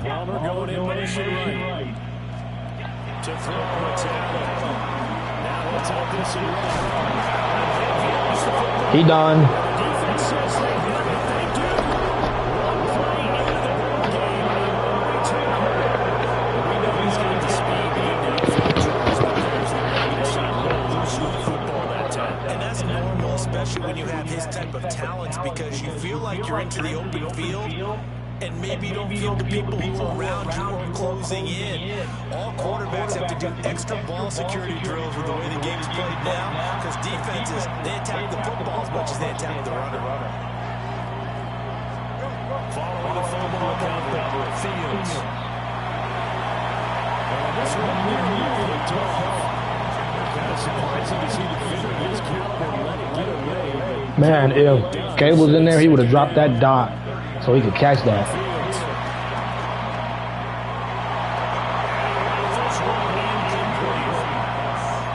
Palmer going in motion right. To throw it's out. Now let's hope this is He done. defense says they hit it. They do. One play into the ball game. We know he's got the speed to get downfield, Charles, but there's the negative side. A little loose with the football that time. And that's normal, especially when you have his type of talents, because you feel like you're into the open field, and maybe you don't feel the people who are around you are closing in. All quarterbacks have to do extra ball security drills with the way the game's played now, because defenses, they attack the football as much as they attack the runner. Following the fumble recovery, Fields. This one really tough. Kind of surprising to see the fitter of his caliber let it get away. Man, if Gabe was in there, he would have dropped that dot so he could catch that.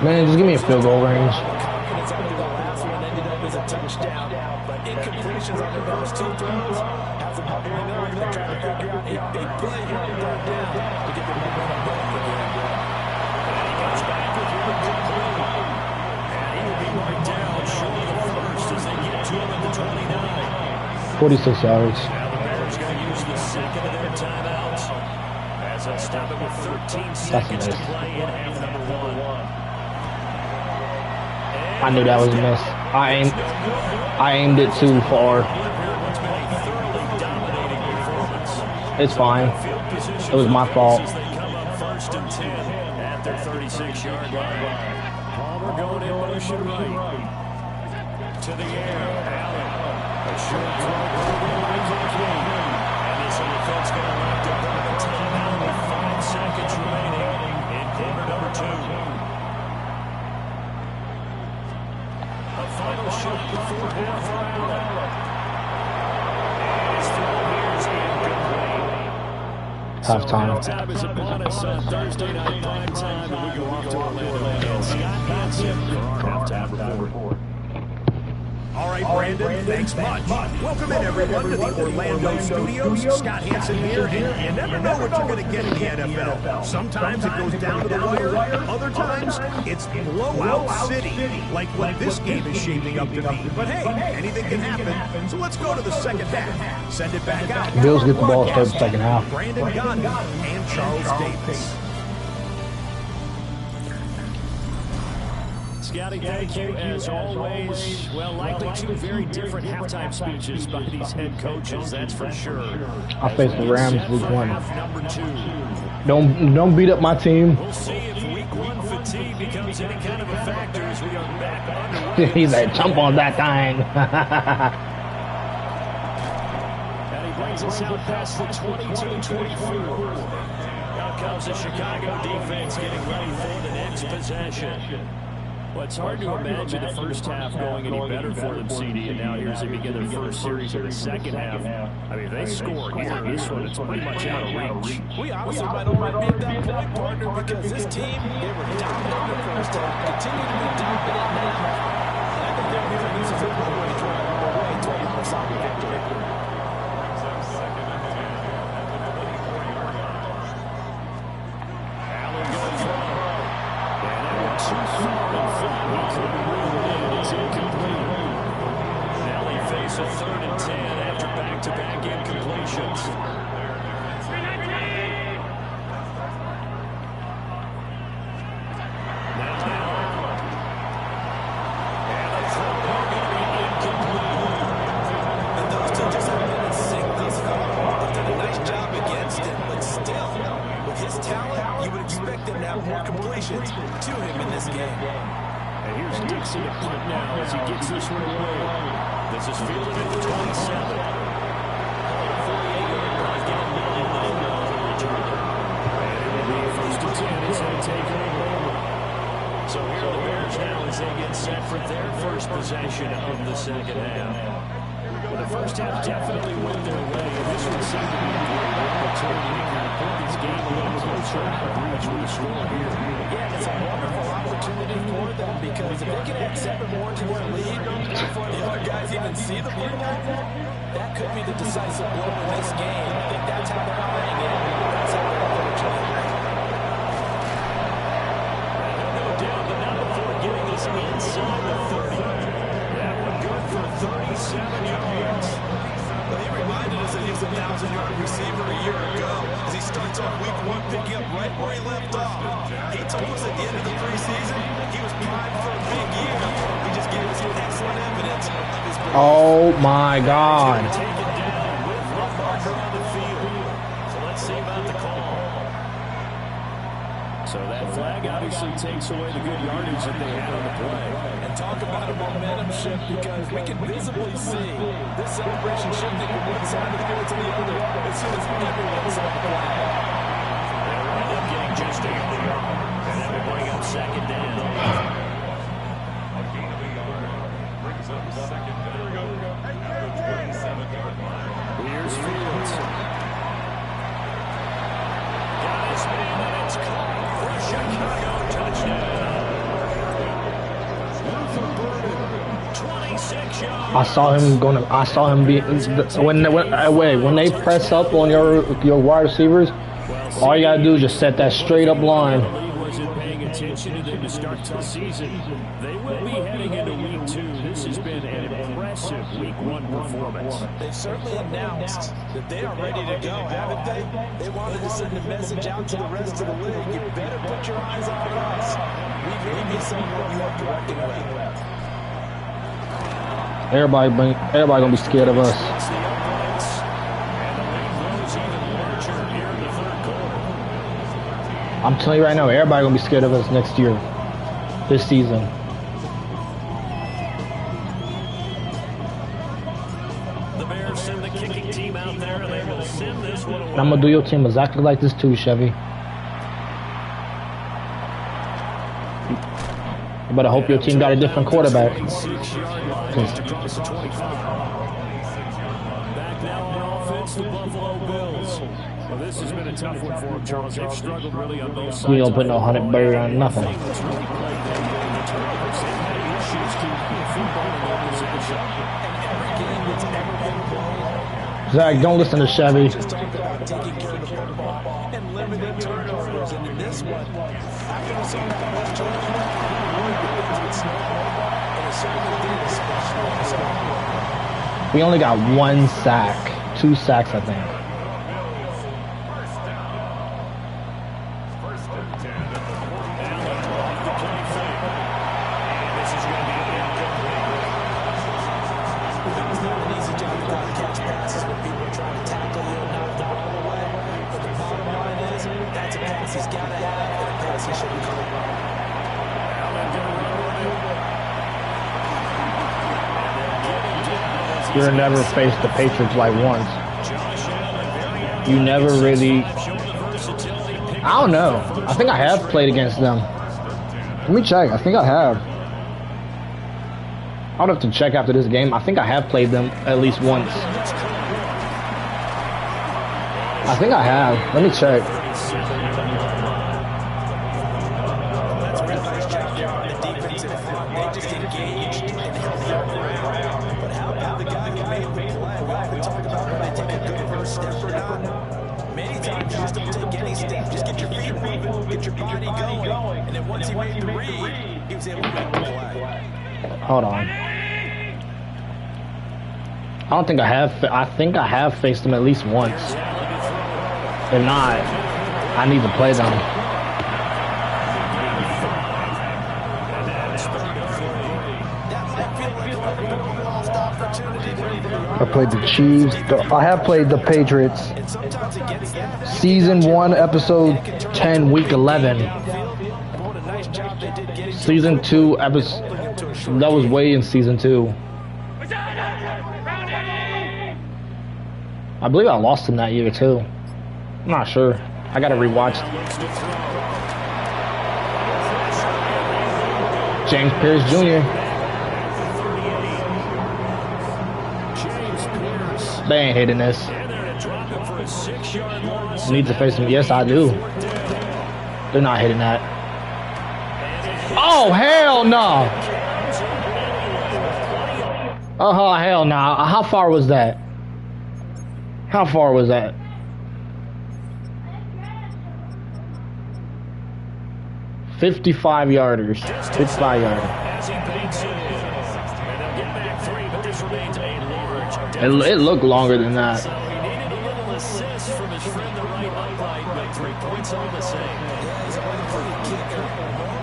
Man, just give me a field goal range. Confidence after the last one ended up as a touchdown, but incompletions on the first 2 throws have them huddling up and trying to figure out a big play here on third down to get the momentum going again. And he goes back with one complete. And he will be right down short of the first as they get to him at the 29. 46 yards. Now the Bears going to use the second of their timeouts as they'll stop it with 13 seconds to play in half number 1. I knew that was a miss. I aimed it too far. It's fine. It was my fault. They come up first and 10 at their 36-yard line. Palmer going in motion right. To the air. Allen. A short throw. And this defense going to have to burn a timeout with 5 seconds remaining in quarter number 2. A final shot before half for Allen. And his throw here is incomplete. Halftime. Halftime is upon us on Thursday night prime time, and we go off to Orlando. And Scott Hansen for our halftime report. All right, Brandon, thanks much. Welcome in, everyone, to the Orlando studios. Scott Hansen here, and you never know what you're going to get in the NFL. Sometimes it goes down to the wire, other times it's blowout city, like what this game is shaping up to be. But hey, anything can happen, so let's go to the second half. Send it back out. Bills get the ball, start the second half. Brandon Gandhi and Charles Davis. Scotty, thank you as always. Well, likely 2 very different halftime speeches by these head coaches, that's for sure. I face the Rams week 1. Number 2. Don't beat up my team. We'll see if week 1 fatigue becomes any kind of a factor as we are back underway. He's like, jump on that thing. And he brings us out past the 22-24. Now comes the Chicago defense getting ready for the next possession. Well, it's hard to imagine the first half going any better for them, CD, and now here's they begin their first series of the second half. I mean, if they score here, this one, it's pretty much out of reach. We honestly might already be at that point, partner, because this team, they were dominant in the first half, continue to be dominant now. And I think they're moving this as a good way to try to run away to a solid victory. Allen going for it. And that one too far in front. He couldn't rule it in. It's incomplete. Now they face a 3rd and 10 after back-to-back incompletions. Now Allen. And the throw going to be incomplete. And those two And here's Dixon to punt now as he gets this one away. This is fielded at the 27. First and 10 is going to take over. So here are the Bears now as they get set for their first possession of the second half. Well, the first half definitely went their way. This one seemed to be a great opportunity to kind of put this game a little closer out of reach with a score here. Yeah, it's a wonderful opportunity for them because if they can add 7 more to their lead before the other guys even see the ball, that could be the decisive blow in this game. I think that's how they're playing it. That's how they're approaching it. No doubt, but not before getting this inside the 30. That one good for 37 yards. Well, he reminded us that he was a 1,000-yard receiver a year ago as he starts off week 1 picking up right where he left off. He told us at the end of the preseason he was primed for a big year. He just gave us some excellent evidence of his belief. Oh my God. Take it down with one marker on the field. So let's see about the call. So that flag obviously takes away the good yardage that they had on the play. And talk about a momentum shift because we can visibly see this celebration shifting from one side of the field to the other as soon as everyone saw the flag. They'll end up getting just a yard. And that will bring up second down. A gain of a yard brings up second down at the 27-yard line. Here's Fields. Got his man, and it's caught for a Chicago touchdown. Luther Burden, 26 yards. I saw him be when they press up on your wide receivers, all you gotta do is just set that straight up line. The league wasn't paying attention to them to start the season. They will be heading into week 2. This has been an impressive week 1 performance. They've certainly announced that they are ready to go, haven't they? They wanted to send a message out to the rest of the league. You better put your eyes on us. We may be someone you have to reckon with. Everybody gonna be scared of us. It's the uprights. And the lead grows even larger here in the third quarter. I'm telling you right now, everybody gonna be scared of us next year, this season. The Bears send the kicking team out there, and they will send this one away. And I'm gonna do your team exactly like this too, Chevy. You better hope your team got a different quarterback. 6-yard line just across the 25. Back now on offense, the Buffalo Bills. Well, this has been a tough one for them, Charles. They've struggled really on both sides. We don't put no 100 burger on nothing. Thing that's really plagued them during the turnovers. They've had issues keeping the football in their possession. And every game that's ever been played, Zach, don't listen to Chevy. just talk about taking care of the football and limiting turnovers. And in this one, after we saw that last turnover, and it certainly did, especially on the score. We only got 1 sack, 2 sacks, I think. First and 10 at the 40. Allen off the play fake. And this is going to be an incomplete. It's not an easy job to catch passes when people are trying to tackle you and knock the ball away. But the bottom line is, that's a pass he's got to have and a pass he should be calling. Allen going to run with it. And they'll get him down as he's You'll never face the Patriots like once. Josh Allen, very active. You never really. Showing the versatility. Picking I don't know. I think I have played against them. Let me check. I think I have. I would have to check after this game. I think I have played them at least once. I think I have. Let me check. That's a real nice job there on the defensive front. They just engaged and held the other way around. But how about the guy who made the play? Well, we talked about when they take a good first step or not. Many times you just don't take any step. Just get your feet moving, get your body going. And then once he made the read, he was able to make the play. Hold on. I don't think I have. I think I have faced them at least once. If not, I need to play them. That might feel like a little bit of a lost opportunity there. I played the Chiefs. I have played the Patriots. And sometimes against them, Season 1, Episode 10, Week 11. what a nice job they did get into Season 2 episode. holding him to a short That was game. way in season 2. I believe I lost him that year too. I'm not sure. I gotta rewatch. James Pierce Jr. They ain't hitting this. Need to face him. Yes, I do. They're not hitting that. Oh, hell no. Oh, hell no. How far was that? How far was that? $55 yarders. 55 yarders. It looked longer than that. So he needed a little assist from his friend, the right upright, but 3 points all the same. Yeah, he's a right-footed kicker.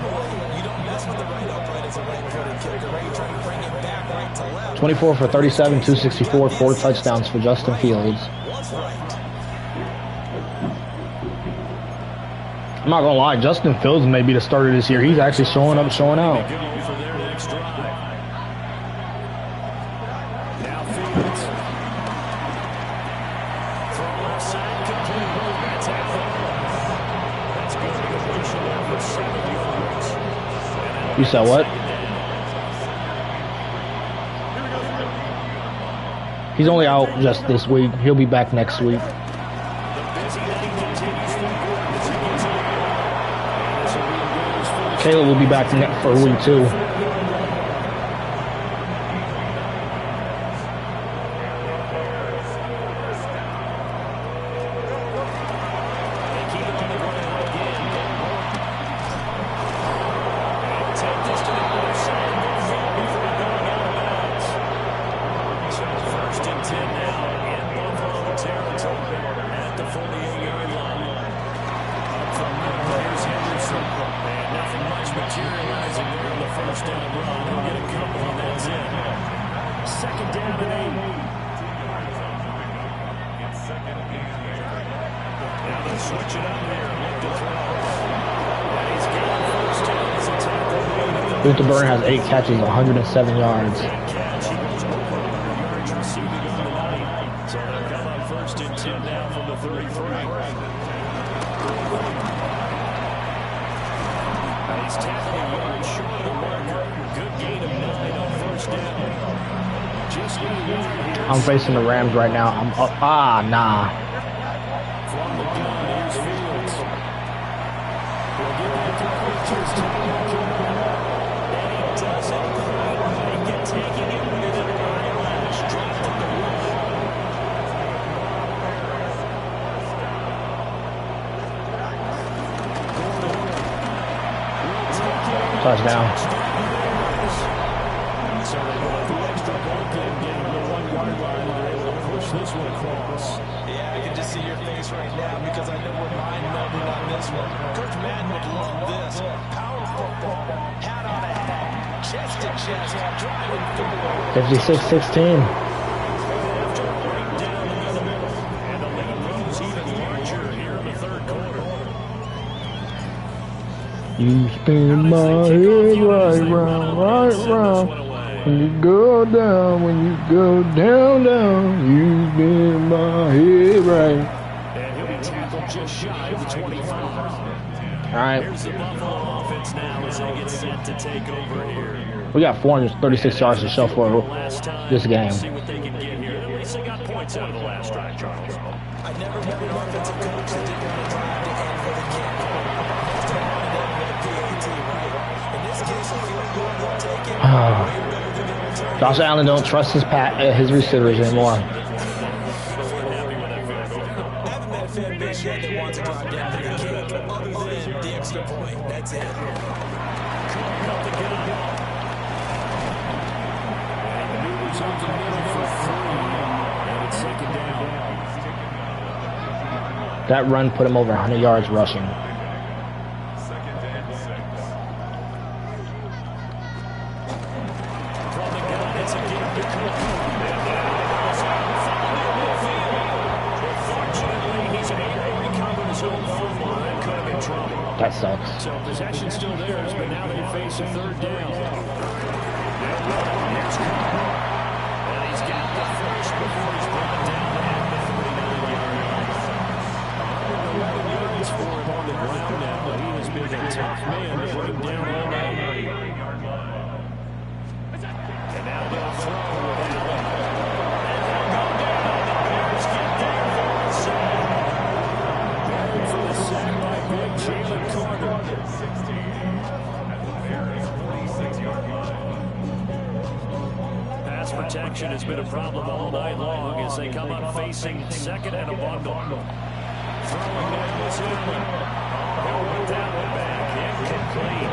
Normally, you don't mess with the right upright as a right-footed kicker, right? You try to bring it back right to left. 24 for 37, 264, 4 touchdowns for Justin Fields. Was right. I'm not gonna lie, Justin Fields may be the starter this year. He's actually showing up, showing out. Go for their next drive. Now Fields. Throw left side, complete. That's halfway. That's good completion there for 7 yards. You said what? He's only out just this week. He'll be back next week. Caleb will be back for week 2. First and 10 now in Buffalo territory at the 48-yard line. Up from middle, here's Henderson. And nothing much materializing there on the first down run. He'll get a couple, and that's it. Second down and 8. Now they'll switch it up here. Look to throw. And he's got the first down as a tackle. Luther Burn has 8 catches, 107 yards. Catch. He goes over 100 yards receiving on the night. So they'll come up first and 10 now from the 33. He's tackling yard short of the marker. Good gain of 9 on first down. Just I'm facing the Rams right now. I'm up. Ah, nah. from the gun. Here's Fields. He'll give it to Quintus to and he does it quite. Get taking it with an eyelash. Dropped at the Touchdown. So they go with the extra point and getting the 1 yard line. They're able to push this one across. Yeah, I can just see your face right now because I know we're mind-numbing on this one. Coach Madden would love this. Power football, hat on a hat, chest to chest, driving through. 56-16. After a breakdown in the middle, and the lead grows even larger here in the third quarter. You spin my head right round. When you go down, down, you spin my head right. And he'll be tackled just shy of the 25. All right, Here's the Buffalo offense now as they get set to take over here. we got 436 yards to show for Last time, this game. see what they can get here. At least they got points out of the last drive, Charles. I never met an offensive coach that didn't want to drive to end with a kick. Most of them wanted to end with a PAT, right? In this case, if you will take it, way better than in return. Josh Allen don't trust his receivers anymore. Haven't met a fan base yet that wants to drive down for the kick, other than the extra point. That's it. Cooper up the gun. And he moves up the middle for 3. And it's second down. That run put him over 100 yards rushing. From the gun, it's a give to Cooper. Fortunately, he's able to recover his own fumble. That could have been trouble. That sucks. So possession still theirs, but now they face a third down. And he's got the first before he's brought down at the 39-yard line. 11 yards for him on the ground now, but he has been a tough man to bring down all night. And now they'll throw with Allen. And they'll go down. The Bears get there for the sack. Buried for the sack by big Jalen Carter. Pass protection has been a problem all night long as they come up facing second and a bundle. Throwing down this Allen. He'll put that one back. Incomplete.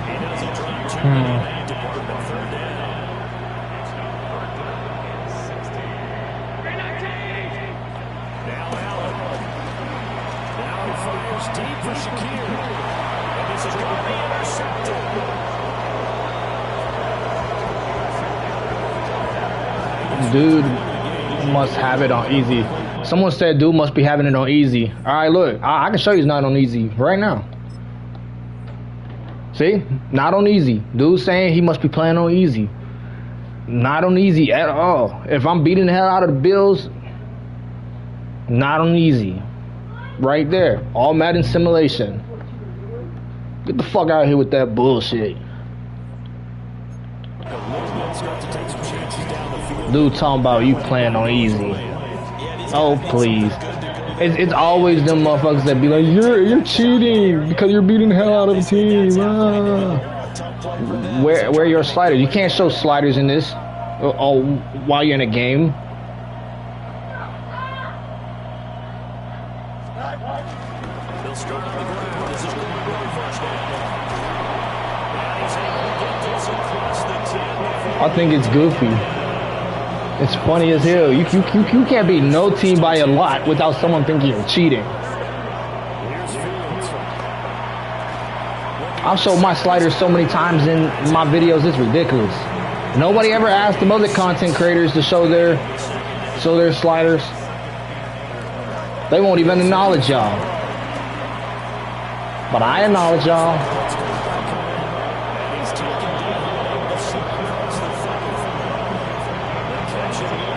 He doesn't drop too many in that department. Third down. Now Allen. Now he fires deep for Shakir. And this is going to be intercepted. Dude must have it on easy. Someone said dude must be having it on easy. All right, look, I can show you it's not on easy right now. See, not on easy. Dude saying he must be playing on easy. Not on easy at all. If I'm beating the hell out of the Bills, not on easy. Right there, all Madden simulation. Get the fuck out of here with that bullshit. Dude talking about you playing on easy. Oh please. It's always them motherfuckers that be like, you're cheating because you're beating the hell out of the team. Where are your sliders? You can't show sliders in this while you're in a game. They'll start on the ground. This is going to be the first down. And he's able to get this across the 10. I think it's goofy. It's funny as hell. You can't beat no team by a lot without someone thinking you're cheating. I've showed my sliders so many times in my videos, it's ridiculous. Nobody ever asked them other content creators to show their sliders. They won't even acknowledge y'all. But I acknowledge y'all.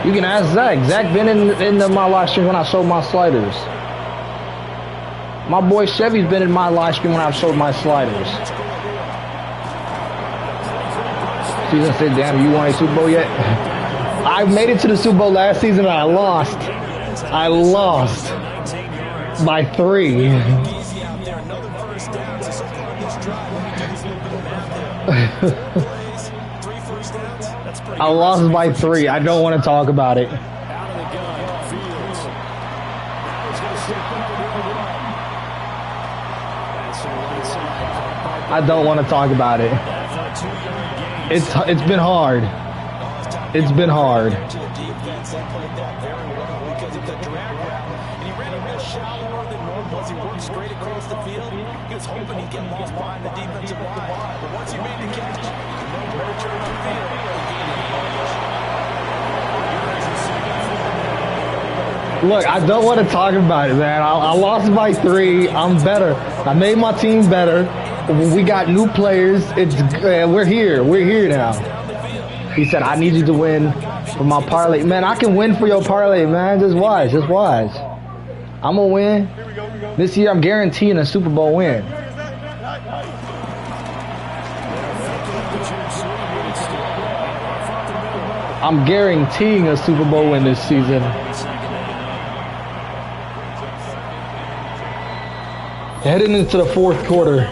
You can ask Zach. Zach been in my live stream when I showed my sliders. My boy Chevy's been in my live stream when I've showed my sliders. Season said, damn, you won a Super Bowl yet? I made it to the Super Bowl last season and I lost. I lost by 3. I lost by 3. I don't want to talk about it. I don't want to talk about it. It's been hard. It's been hard. Look, I don't want to talk about it, man. I lost by 3. I'm better. I made my team better. We got new players. We're here. We're here now. He said, I need you to win for my parlay. Man, I can win for your parlay, man. Just watch. Just watch. I'm going to win. This year, I'm guaranteeing a Super Bowl win. I'm guaranteeing a Super Bowl win this season. Heading into the fourth quarter.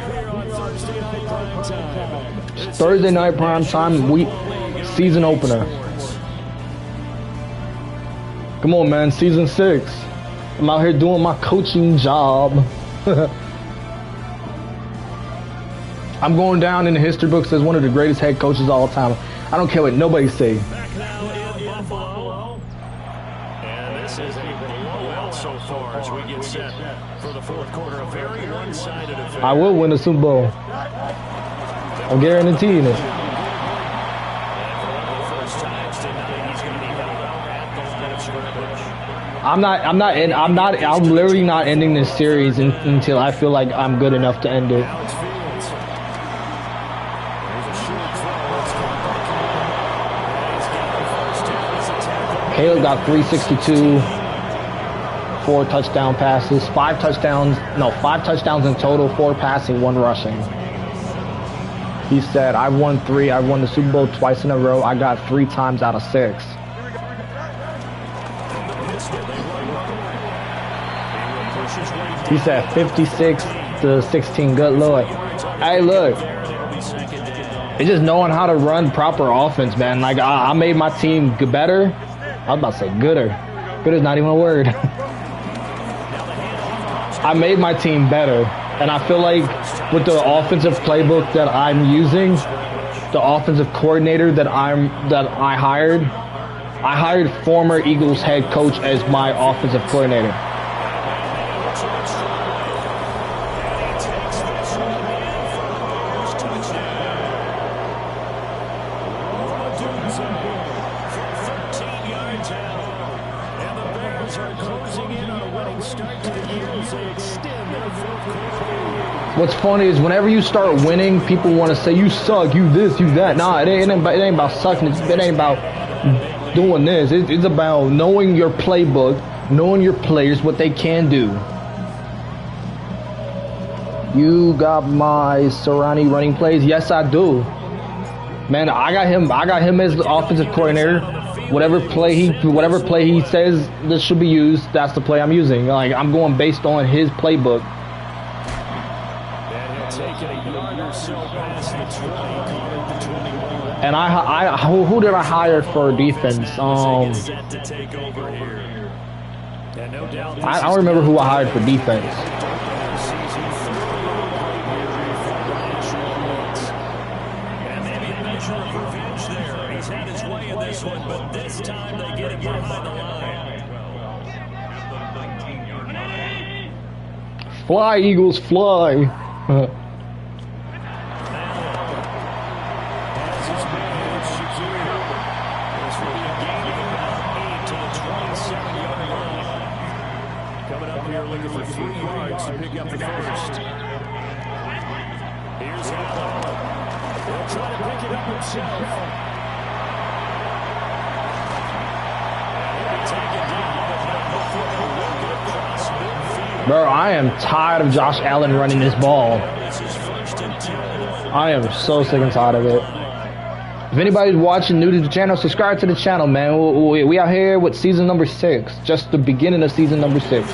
Thursday night prime time week season opener. Come on, man, season 6. I'm out here doing my coaching job. I'm going down in the history books as one of the greatest head coaches of all time. I don't care what nobody say. Back now in Buffalo. And this is a blowout so far as we get set for the fourth quarter. A very one-sided affair. I will win the Super Bowl. I'm guaranteeing it. And for one of the first times tonight, he's going to be held out at the line of scrimmage. I'm literally not ending this series until I feel like I'm good enough to end it. Now it's Fields. There's a short throw. It's caught by Caleb. He's got the first down. It's a tackle. Caleb got 362, 4 touchdown passes, 5 touchdowns in total, 4 passing, 1 rushing. He said, I won the Super Bowl twice in a row. I got 3 times out of 6. He said 56 to 16. Good Lord. Hey, look. It's just knowing how to run proper offense, man. Like, I made my team better. I was about to say gooder. Good is not even a word. I made my team better. And I feel like with the offensive playbook that I'm using, the offensive coordinator that I hired former Eagles head coach as my offensive coordinator. What's funny is whenever you start winning, people want to say you suck, you this, you that. Nah, it ain't about sucking. It ain't about doing this. It's about knowing your playbook, knowing your players, what they can do. You got my Serrani running plays? Yes, I do. Man, I got him as the offensive coordinator. Whatever play he says this should be used, that's the play I'm using. Like, I'm going based on his playbook. And who did I hire for defense? I don't remember who I hired for defense. And maybe a measure of revenge there. He's had his way in this one, but this time they get him behind the line. Fly, Eagles, fly. Bro, I am tired of Josh Allen running this ball. I am so sick and tired of it. If anybody's watching new to the channel, subscribe to the channel, man. We out here with season number 6. Just the beginning of season number 6.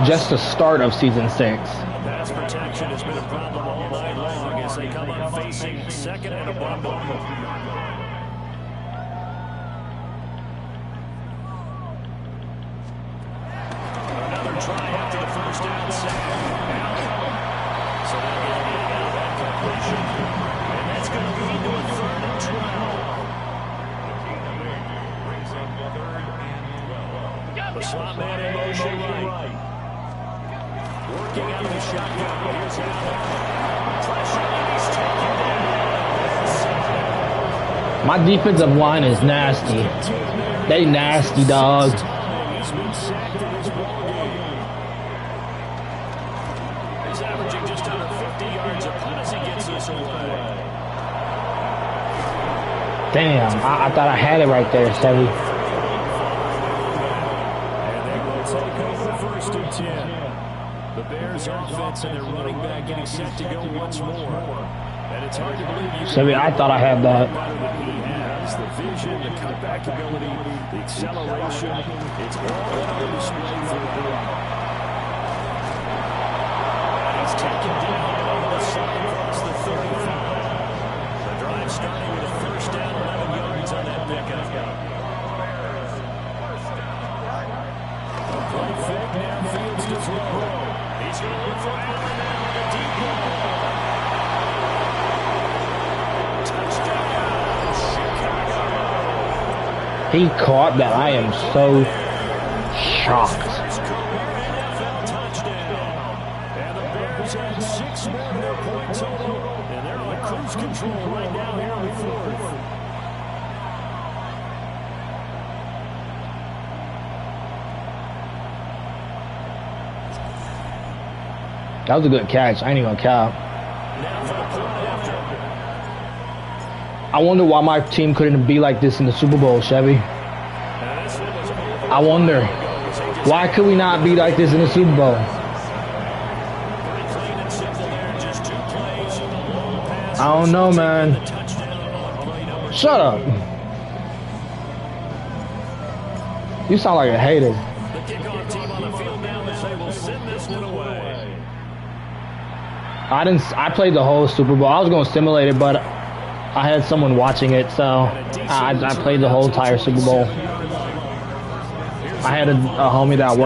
Just the start of season 6. Pass protection has been a problem all night long as they come up facing second and a bundle. Another try after the first down sack. So they'll get out of that completion. And that's going to lead to a 3rd and 12. The slot man in motion right. Working out of the shotgun. Here's Allen. Pressure, and he's taken down. My defensive line is nasty. They nasty, dog. He's been sacked in this ballgame. He's averaging just under 50 yards a punt as he gets this away. Damn, I thought I had it right there, Sevy. And they will take over 1st and 10. The Bears offense and their running back getting set to go once more. And it's hard to believe you Sevy, I thought I had that. better than he has. The vision, the cutback ability, the acceleration. It's all on display for the Bears. And he's taken down on the side across the 35. The drive starting with a 1st down, 11 yards on that pickup. A play fake now, Fields to throw. He's going to look for Allen now with a deep ball. Touchdown, Chicago. He caught that. I am so shocked. First career NFL touchdown. And the Bears have 6 more in their point total. And they're on cruise control right now here in the 4th. That was a good catch. I ain't even gonna cap. Now for the point after. I wonder why my team couldn't be like this in the Super Bowl, Chevy. I wonder. Why could we not be like this in the Super Bowl? I don't know, man. Shut up. You sound like a hater. The kickoff team on the field now as they will send this one away. I played the whole Super Bowl. I was going to simulate it, but I had someone watching it, so I played the whole entire Super Bowl. I had a homie that I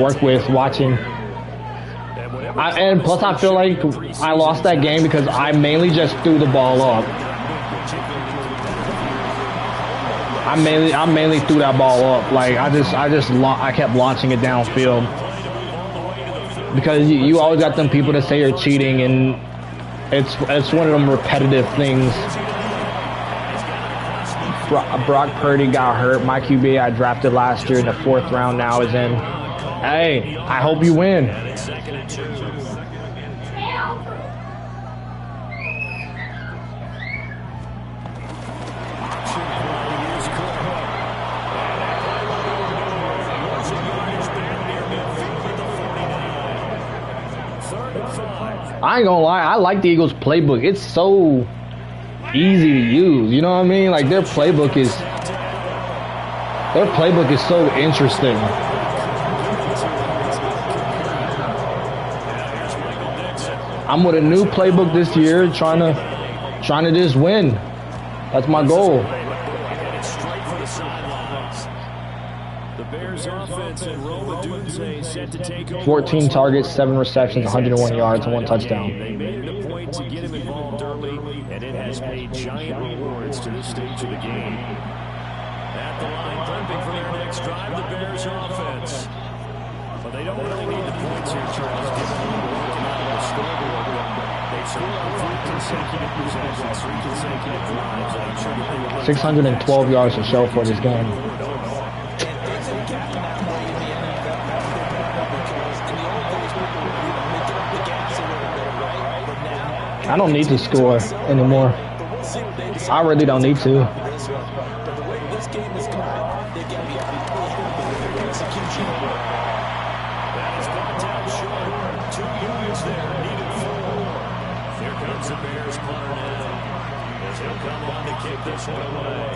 worked with watching. And plus, I feel like I lost that game because I mainly just threw the ball up. I mainly threw that ball up. Like I kept launching it downfield because you always got them people that say you're cheating, and it's one of them repetitive things. Brock Purdy got hurt. My QB I drafted last year in the 4th round now is in. Hey, I hope you win. I ain't gonna lie, I like the Eagles playbook. It's so easy to use, you know what I mean? Like their playbook is so interesting. I'm with a new playbook this year, trying to just win. That's my goal. 14 targets, 7 receptions, 101 yards, and 1 touchdown. They made it a point to get him involved early, and it has paid giant rewards to this stage of the game. At the line, limping for their next drive, the Bears offense. But they don't really need the points here, Charles, given the amount of the scoreboard. They've scored on 3 consecutive possessions, 3 consecutive drives. I'm sure that they will 612 yards to show for this game. I don't need to score anymore. I really don't need to. Here comes the Bears punter now, as he'll come on to kick this one away.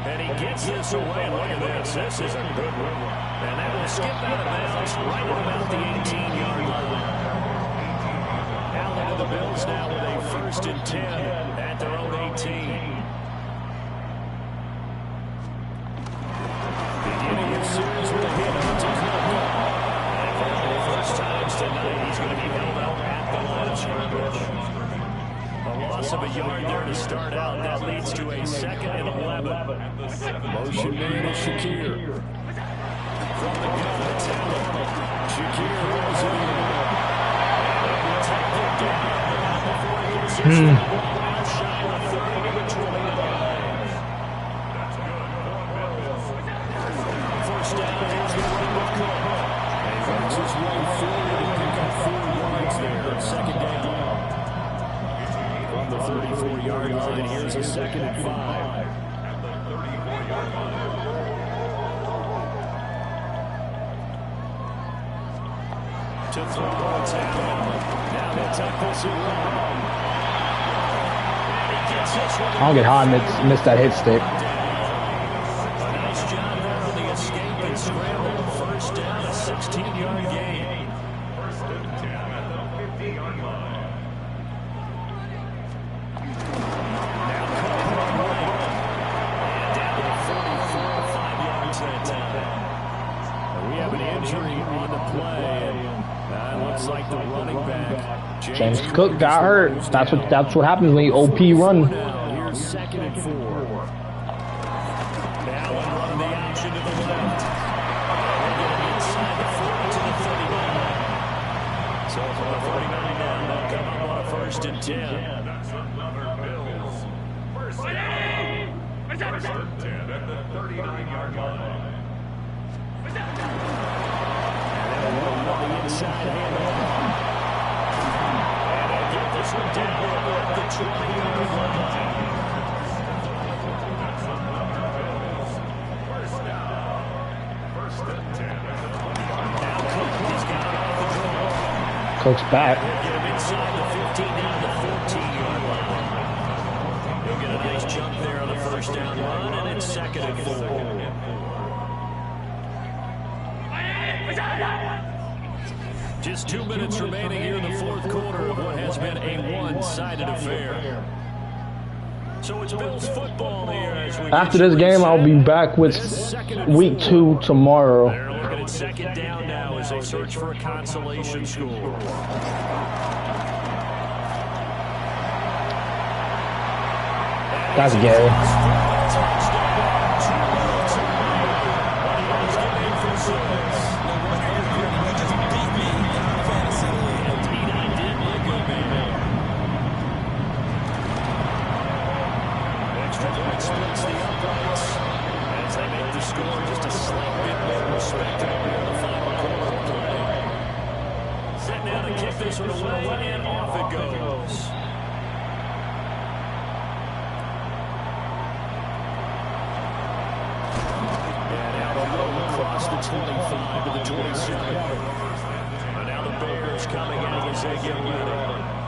And he gets this away. Look at this. This is a good one. And that will skip out of bounds right at about the 18-yard line. Allen to the Bills now with a 1st and 10 at their own 18. Beginning of series with a hit onto Cook. And for the first times tonight, he's going to be held up at the line of scrimmage. A loss of a yard there to start out. That leads to a 2nd and 11. Motion man is Shakir. From the gun, it's Allen. Shakir rolls it in. First down, here's the run with Cook. And he runs his way forward and pick up 4 yards there. 2nd down. From the 34-yard line, here's a 2nd and 5. To throw, it's Allen. Now they'll tuck this in. I don't get how I missed that hit stick. A nice job there on the escape and scramble. 1st down, a 16-yard gain. 1st and 10 at the 50-yard line. Now Cook run right. And down to the 44, 5 yards that time. We have an injury on the play. Looks like the running back James Cook got hurt. That's what happens when you OP run. Here's 2nd and 4. Allen running the option to the left. They're getting inside the 40 to the 39. So from the 39 down, they'll come up on a 1st and 10. That's another Bills. 1st down. 1st and 10 at the 39-yard line. the inside handoff. And they'll get this one down at the 20-yard line. Now Cook has got it off the draw. Cook's back. Get him inside the 15 down to the 14-yard line. He'll get a nice jump there on the first down run, and it's 2nd and 4. Just 2 minutes remaining here in the fourth quarter of what has been a one-sided affair. So it's Bills football here as we After this game, I'll be back with week 2 tomorrow. They're looking at 2nd down now as they search for a consolation score. That's Gary. Extra point splits the uprights as they make the score just a slight bit more respectable here in the final quarter of play. Set now to kick this one away, and off it goes. And out the road across the 25 to the 27. And now the Bears coming out as they get ready.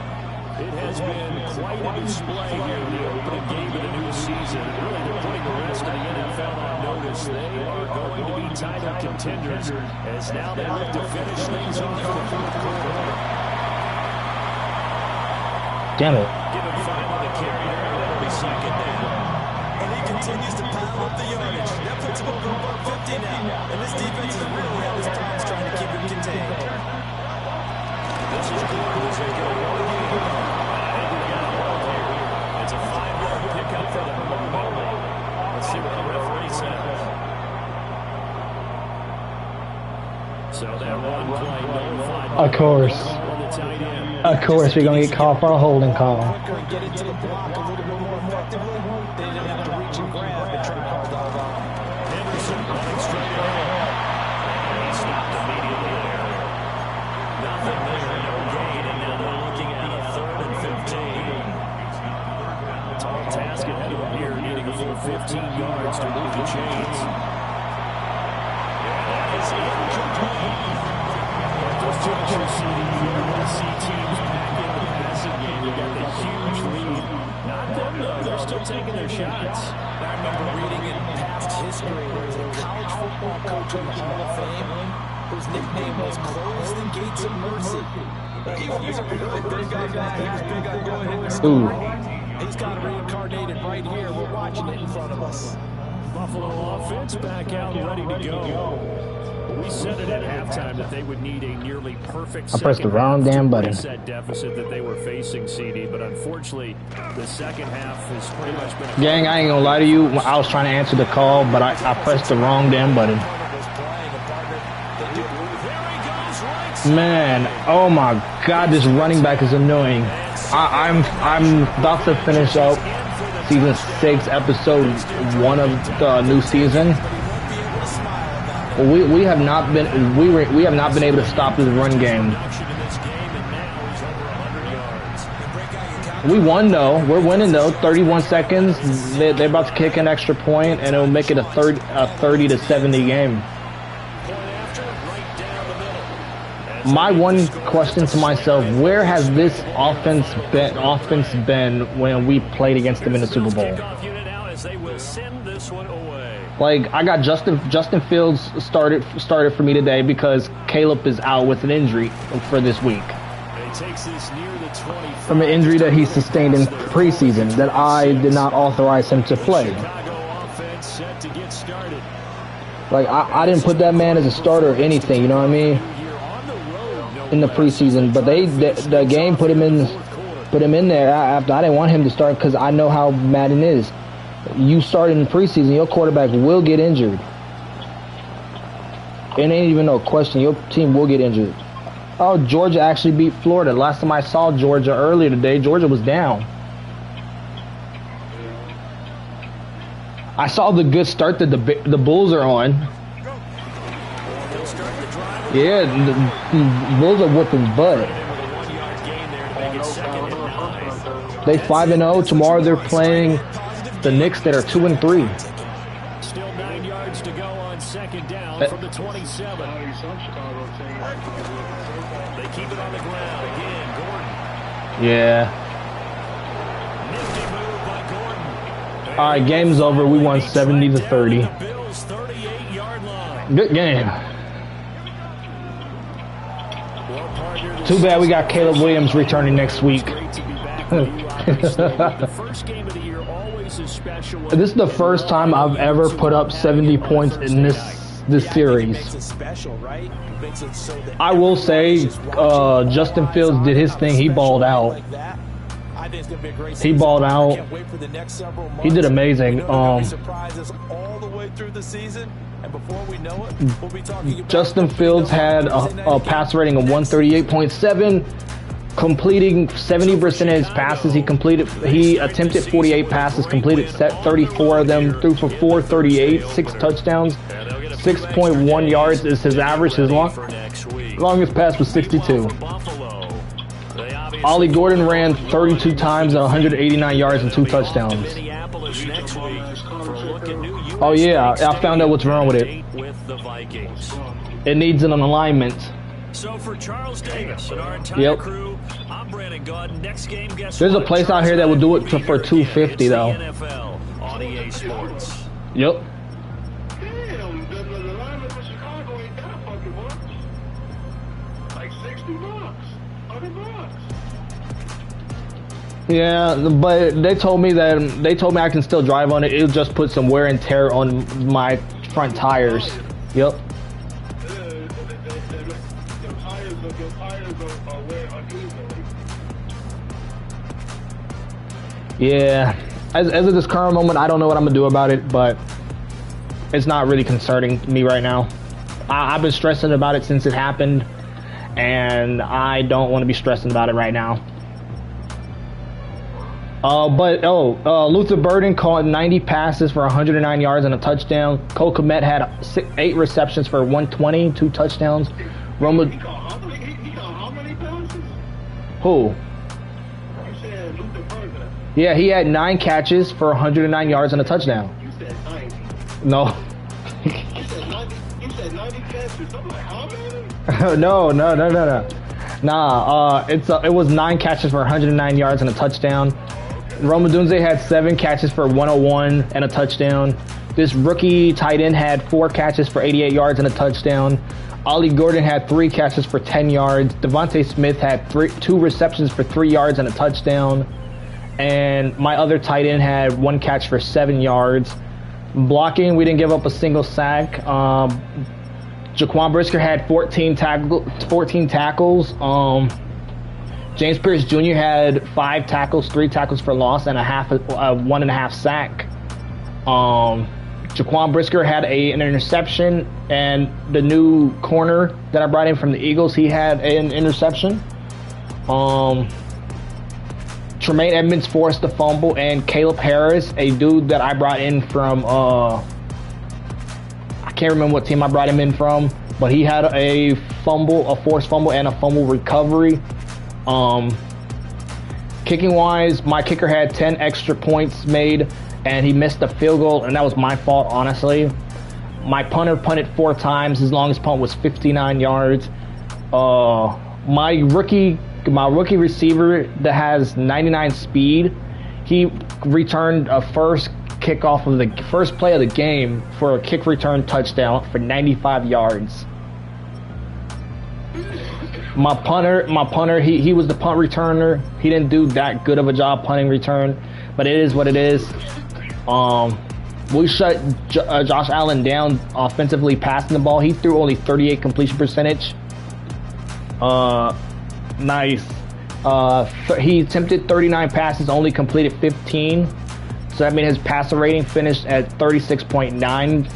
It has been quite a display here in the opening game of the new season. Really, they're putting the rest of the NFL on notice. They are going to be title contenders as now they look to finish things off in the fourth quarter. Damn it. Give him 5 on the carry there, and that'll be 2nd down. And he continues to pile up the yardage. That puts him over above 50 now. And this defense has really had his times trying to keep him contained. This is good as they go one game. I think we got it all here. It's a 5-yard pickup for them at the moment. Let's see what the referee says. So that one play nullified. Of course. On the tight end. Of course, we're going to get called for a holding call. Quicker and get into the block a little bit more effectively. They didn't have to reach and grab and try hard to hold on. Henderson running straight ahead. And he stopped immediately there. Nothing there, no gain, and now they're looking at a 3rd and 15. Tall task ahead of them here, needing a full 15 yards to move the chains. That is incomplete. Those two you want to see teams back in the passing game. You've got the huge lead. Not them, though. They're still taking their shots. I remember reading in past history, there was a college football coach in the Hall of Fame whose nickname was Close the Gates of Mercy. He was a really big guy back. He was big on going in the Ooh. He's got it reincarnated right here. We're watching it in front of us. Buffalo offense back out ready to go. We said it at halftime that they would need a nearly perfect I pressed the wrong damn button. reset deficit that they were facing, CD, but unfortunately, the second half has pretty much been... Gang, I ain't gonna lie to you. I was trying to answer the call, but I pressed the wrong damn button. Man, oh my God, this running back is annoying. I'm about to finish up season 6, episode 1 of the new season. We have not been we have not been able to stop this run game. We won though. We're winning though. 31 seconds. They're about to kick an extra point, and it'll make it a 30 to 70 game. My one question to myself: where has this offense been when we played against them in the Super Bowl? Like, I got Justin Fields started for me today because Caleb is out with an injury for this week. From an injury that he sustained in preseason that I did not authorize him to play. Like, I didn't put that man as a starter or anything, you know what I mean? In the preseason, but the game put him in there after I didn't want him to start because I know how Madden is. You start in the preseason, your quarterback will get injured. It ain't even no question. Your team will get injured. Oh, Georgia actually beat Florida. Last time I saw Georgia earlier today, Georgia was down. I saw the good start that the Bulls are on. Yeah, the Bulls are whooping butt. With a 1-yard gain there to make it 2nd and 9. They 5-0. Tomorrow they're playing the Knicks that are 2-3. Still 9 yards to go on 2nd down from the 27. They keep it on the ground again. Gordon. Yeah. Nifty move by Gordon. All right, game's over. We won 70-30. The Bills' 38-yard line. Good game. Well, partner, Too bad we got Caleb Williams returning next week. great to be back with you, obviously. The first game of the year always is special. This is the first time I've ever put up 70 points in this series. Makes it special, right? Makes it so that I will say, Justin Fields did his thing. He balled out. like that. I think it's gonna be a great He season. balled out. I can't wait for the next several months. He did amazing. We know there'll be surprises all the way through the season, and before we know it, we'll be talking about Justin Fields had a pass rating of 138.7, completing 70% of his passes. He attempted 48 passes, completed 34 of them, threw for 438, 6 touchdowns, 6.1 yards is his average. His longest pass was 62. Ollie Gordon ran 32 times at 189 yards and 2 touchdowns. Oh yeah, I found out what's wrong with it. It needs an alignment. So for Charles Davis and our entire crew, I'm Brandon Gauden. Next game, guess There's a what? place out here that will do it for 250 though. NFL on EA Sports. Yep. Damn, the alignment for Chicago ain't that fucking much. Like $60, $100. Yeah, but they told me I can still drive on it. It'll just put some wear and tear on my front tires. Yep. Your tires are wear unevenly. Yeah. As of this current moment, I don't know what I'm gonna do about it, but it's not really concerning me right now. I've been stressing about it since it happened, and I don't want to be stressing about it right now. Luther Burden caught 90 passes for 109 yards and a touchdown. Cole Kmet had 8 receptions for 120, 2 touchdowns. Roma. He caught how many passes? Who? You said Luther Burden. Yeah, he had 9 catches for 109 yards and a touchdown. You said 90. No. You said 90 catches. I'm like, how many? No. Nah, it was 9 catches for 109 yards and a touchdown. Roma Dunze had 7 catches for 101 and a touchdown. This rookie tight end had 4 catches for 88 yards and a touchdown. Ollie Gordon had 3 catches for 10 yards. Devontae Smith had 2 receptions for 3 yards and a touchdown. And my other tight end had 1 catch for 7 yards. Blocking, we didn't give up a single sack. Jaquan Brisker had 14 tackles. James Pierce Jr. had 5 tackles, 3 tackles for loss, and 1.5 sack. Jaquan Brisker had an interception, and the new corner that I brought in from the Eagles, he had an interception. Tremaine Edmonds forced the fumble, and Caleb Harris, a dude that I brought in from, I can't remember what team I brought him in from, but he had a forced fumble, and a fumble recovery. Kicking wise, my kicker had 10 extra points made, and he missed a field goal, and that was my fault, honestly. My punter punted 4 times. His longest punt was 59 yards. My rookie receiver that has 99 speed, he returned a first play of the game for a kick return touchdown for 95 yards. My punter, he was the punt returner. He didn't do that good of a job punting return, but it is what it is. We shut Josh Allen down offensively passing the ball. He threw only 38 completion percentage. Nice. He attempted 39 passes, only completed 15. So that means his passer rating finished at 36.9.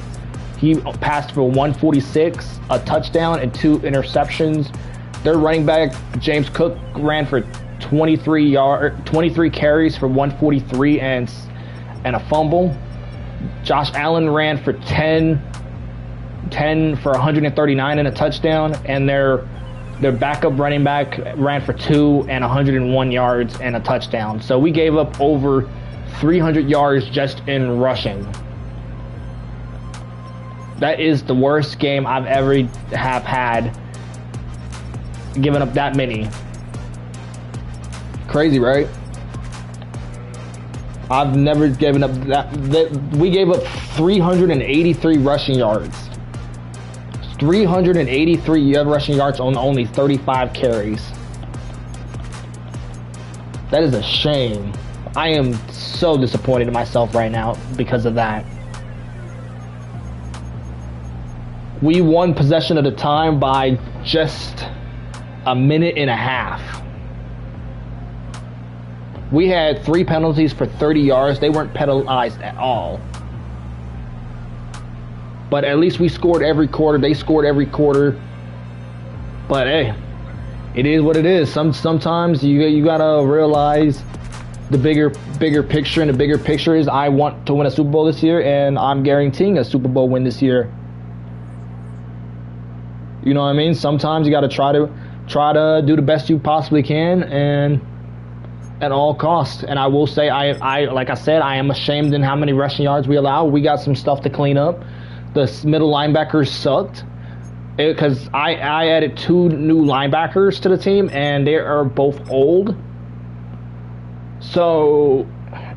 He passed for 146, a touchdown, and 2 interceptions. Their running back, James Cook, ran for 23 carries for 143 and a fumble. Josh Allen ran for 10 10 for 139 and a touchdown, and their backup running back ran for 2 and 101 yards and a touchdown. So we gave up over 300 yards just in rushing. That is the worst game I've ever have had, giving up that many. Crazy, right? I've never given up that. We gave up 383 rushing yards. 383 rushing yards on only 35 carries. That is a shame. I am so disappointed in myself right now because of that. We won possession at a time by just a minute and a half. We had 3 penalties for 30 yards. They weren't penalized at all. But at least we scored every quarter. They scored every quarter. But hey, it is what it is. Sometimes you gotta realize the bigger picture, and the bigger picture is I want to win a Super Bowl this year, and I'm guaranteeing a Super Bowl win this year. You know what I mean? Sometimes you gotta try to do the best you possibly can, and at all costs. And I will say, I like I said, I am ashamed in how many rushing yards we allow. We got some stuff to clean up. The middle linebackers sucked because I added 2 new linebackers to the team, and they are both old. So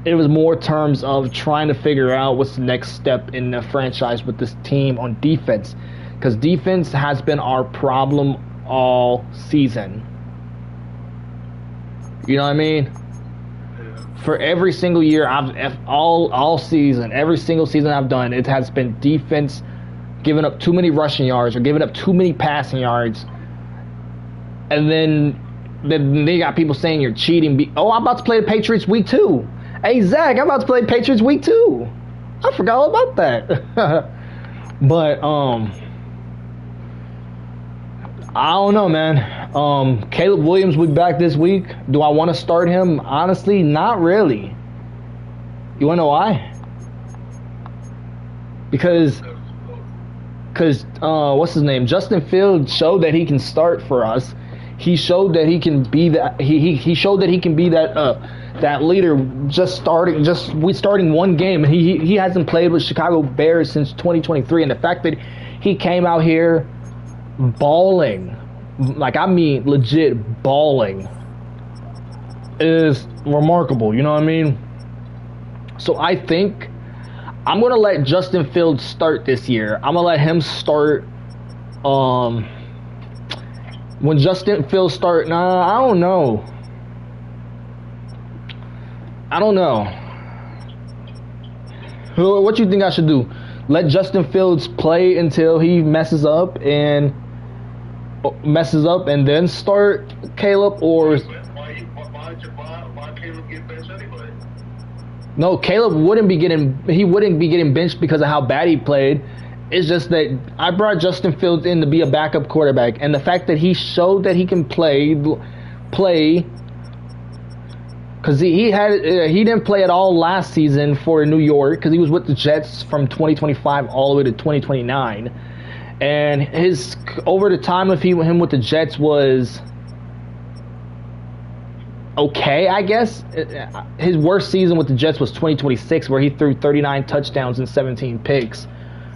it was more terms of trying to figure out what's the next step in the franchise with this team on defense, because defense has been our problem all season. You know what I mean? For every single year, all season, every single season I've done, it has been defense giving up too many rushing yards or giving up too many passing yards. And then they got people saying you're cheating. Oh, I'm about to play the Patriots week 2. Hey, Zach, I'm about to play the Patriots week 2. I forgot all about that. But, I don't know, man. Caleb Williams will be back this week. Do I want to start him? Honestly, not really. You want to know why? Because what's his name? Justin Fields showed that he can start for us. He showed that he can be that. He showed that he can be that leader. Starting one game, and he hasn't played with Chicago Bears since 2023. And the fact that he came out here balling, like I mean legit balling, is remarkable. You know what I mean? So I think I'm gonna let Justin Fields start this year. I'm gonna let him start. When Justin Fields start, I don't know. What you think I should do? Let Justin Fields play until he messes up and then start Caleb, or Why Caleb get benched anyway? no, Caleb wouldn't be getting benched because of how bad he played. It's just that I brought Justin Fields in to be a backup quarterback, and the fact that he showed that he can play, because he didn't play at all last season for New York because he was with the Jets from 2025 all the way to 2029, and his over the time of him with the Jets was okay, I guess. His worst season with the Jets was 2026, where he threw 39 touchdowns and 17 picks.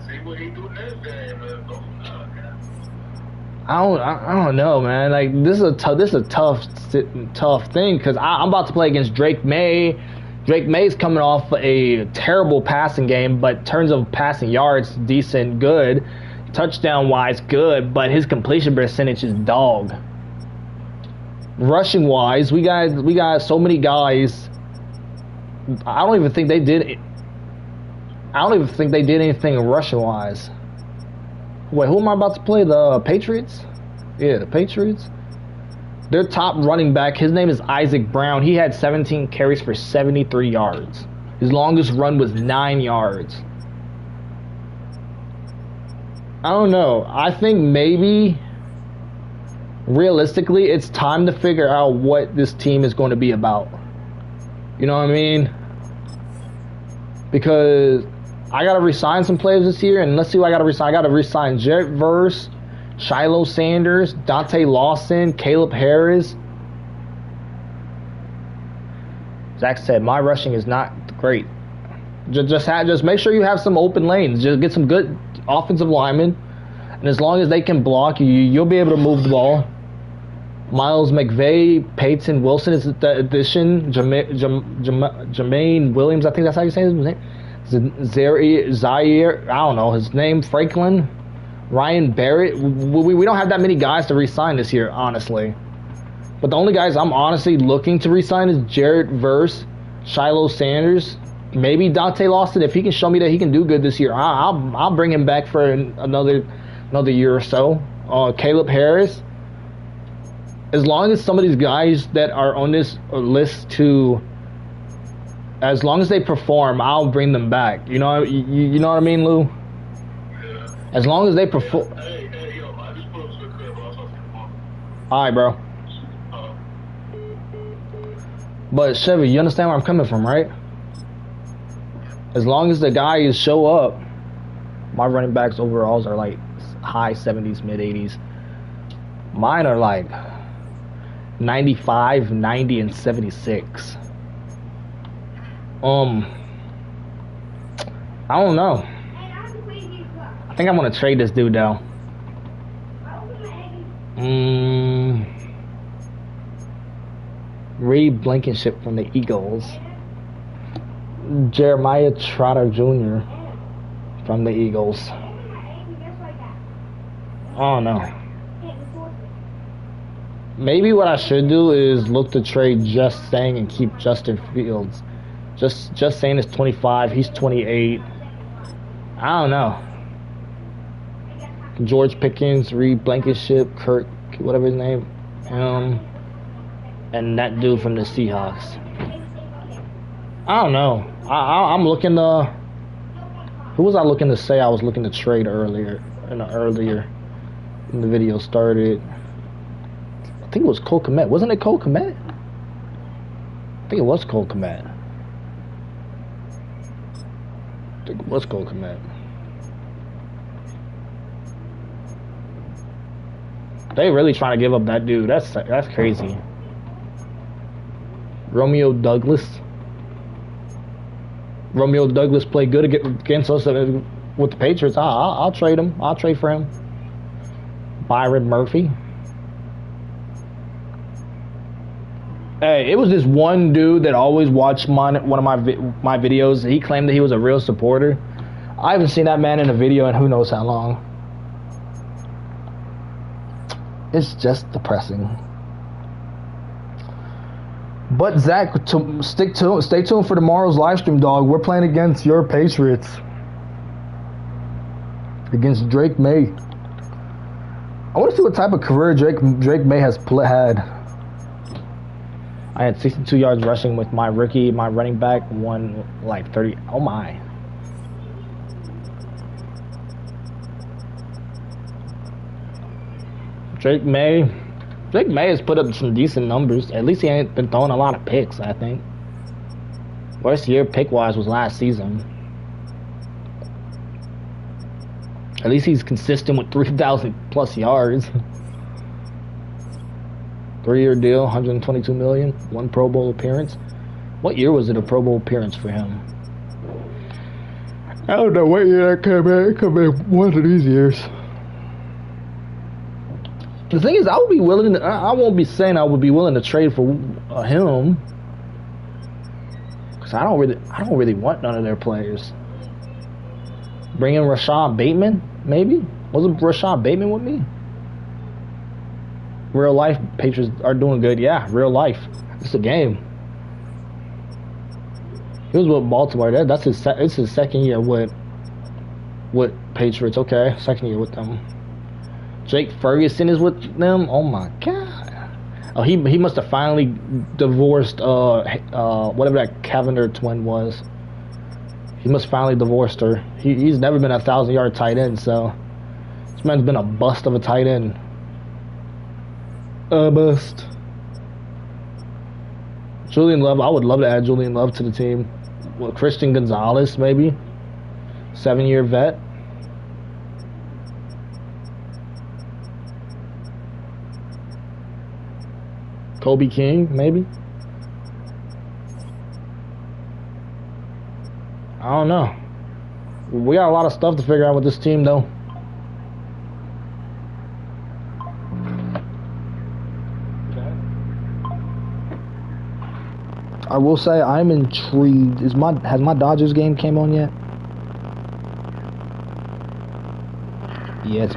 See what he do next game, man. I don't know, man. Like this is a tough thing because I'm about to play against Drake May. Drake May's coming off a terrible passing game, but in terms of passing yards, decent, good. Touchdown wise, good, but his completion percentage is dog. Rushing wise, we got so many guys. I don't even think they did anything rushing wise. Wait, who am I about to play? The Patriots? Yeah, the Patriots. Their top running back, his name is Isaac Brown. He had 17 carries for 73 yards. His longest run was 9 yards. I don't know. I think maybe realistically it's time to figure out what this team is going to be about. You know what I mean? Because I gotta resign some players this year, and let's see what I gotta resign. I gotta resign Jarrett Verse, Shiloh Sanders, Dante Lawson, Caleb Harris. Zach said my rushing is not great. Just make sure you have some open lanes. Just get some good offensive linemen, and as long as they can block you, you'll be able to move the ball. Miles McVay, Peyton Wilson is the addition. Jermaine Williams, I think that's how you say his name. Zaire, I don't know his name. Franklin, Ryan Barrett. We don't have that many guys to re-sign this year, honestly. But the only guys I'm honestly looking to re-sign is Jarrett Verse, Shiloh Sanders, maybe Dante Lawson. If he can show me that he can do good this year, I'll bring him back for another year or so. Caleb Harris. As long as some of these guys that are on this list as long as they perform, I'll bring them back. You know what I mean, Lou? Yeah. As long as they perform. Hey, yo, I just put up to the crib. I'll talk to you tomorrow. All right, bro. But Chevy, you understand where I'm coming from, right? As long as the guys show up, my running backs overalls are like high 70s, mid 80s. Mine are like 95, 90, and 76. I don't know. I think I'm gonna trade this dude though. Reed Blankenship from the Eagles. Jeremiah Trotter Jr. from the Eagles. Oh no. Maybe what I should do is look to trade Just Saying and keep Justin Fields. Just Saying is 25. He's 28. I don't know. George Pickens, Reed Blankenship, Kirk, whatever his name, and that dude from the Seahawks. I don't know. I'm looking to. Who was I looking to say I was looking to trade earlier when the video started? I think it was Cole Kmet. Wasn't it Cole Kmet? I think it was Cole Kmet. They really trying to give up that dude. That's crazy. Romeo Douglas played good against us with the Patriots. I'll trade him. I'll trade for him. Byron Murphy. Hey, it was this one dude that always watched one of my videos. He claimed that he was a real supporter. I haven't seen that man in a video in who knows how long. It's just depressing. But Zach, stay tuned for tomorrow's live stream, dog. We're playing against your Patriots, against Drake May. I want to see what type of career Drake May has had. I had 62 yards rushing with my running back won like 30. Oh my. Drake May has put up some decent numbers. At least he ain't been throwing a lot of picks, I think. Worst year pick-wise was last season. At least he's consistent with 3,000 plus yards. 3-year deal, $122 million, 1 Pro Bowl appearance. What year was it a Pro Bowl appearance for him? I don't know what year that came in. It could be one of these years. The thing is, I would be willing to, I won't be saying I would be willing to trade for him, because I don't really want none of their players. Bring in Rashad Bateman, maybe? Wasn't Rashad Bateman with me? Real life Patriots are doing good. Yeah, real life. It's a game. He was with Baltimore. It's his second year with Patriots. Okay, second year with them. Jake Ferguson is with them. Oh my God. Oh, he must have finally divorced whatever that Cavender twin was. He must finally divorced her. He's never been a 1,000-yard tight end, so this man's been a bust of a tight end. Bust. Julian Love. I would love to add Julian Love to the team. Well, Christian Gonzalez, maybe. 7-year vet. Kobe King, maybe. I don't know. We got a lot of stuff to figure out with this team, though. I will say I'm intrigued. Has my Dodgers game came on yet? Yeah,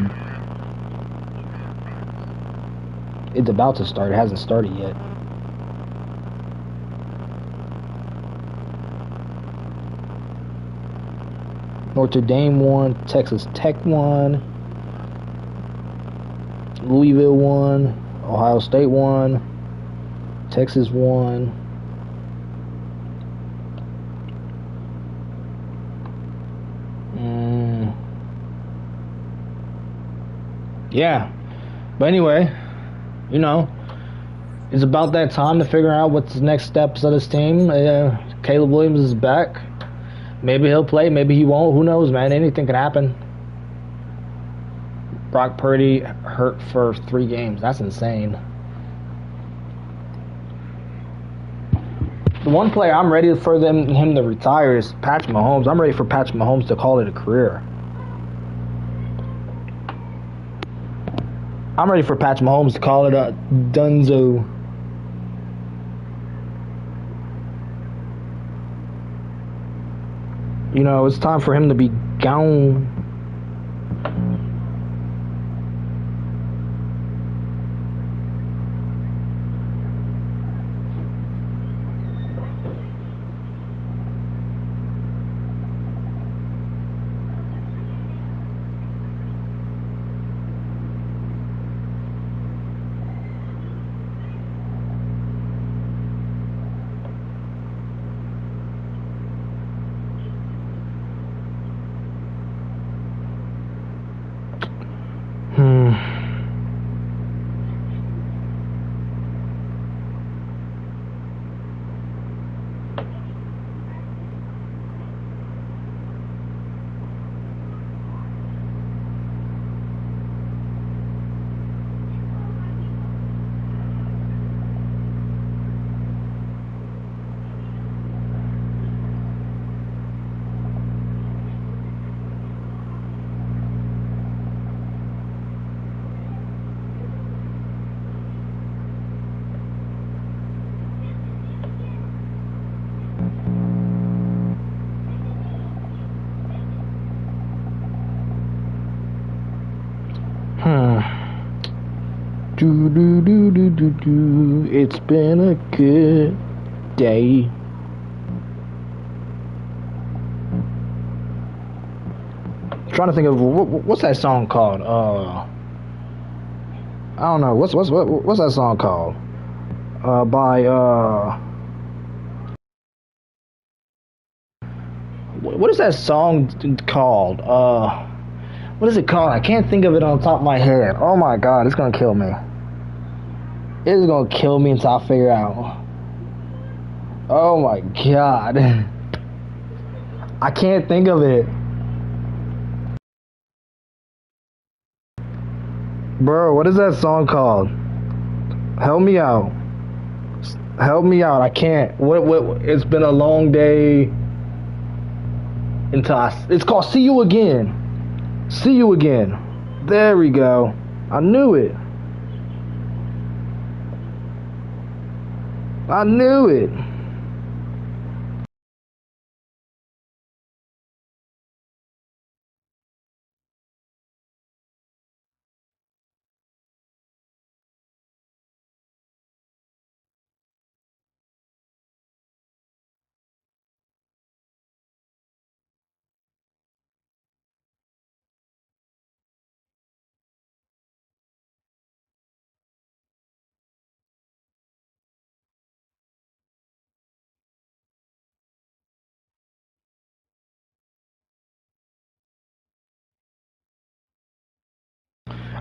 it's about to start. It hasn't started yet. Notre Dame won. Texas Tech won. Louisville won. Ohio State won. Texas won. Yeah. But anyway, you know, it's about that time to figure out what's the next steps of this team. Caleb Williams is back. Maybe he'll play, maybe he won't. Who knows, man? Anything can happen. Brock Purdy hurt for 3 games. That's insane. The one player I'm ready for him to retire is Patrick Mahomes. I'm ready for Patrick Mahomes to call it a career. I'm ready for Patrick Mahomes to call it a dunzo. You know, it's time for him to be gone. It's been a good day. I'm trying to think of what's that song called? I don't know. What's that song called? By what is that song called? What is it called? I can't think of it on top of my head. Oh my god, it's gonna kill me. It's gonna kill me until I figure out. Oh my god. I can't think of it. Bro, what is that song called? Help me out. Help me out. I can't. What it's been a long day until it's called See You Again. See You Again. There we go. I knew it. I knew it.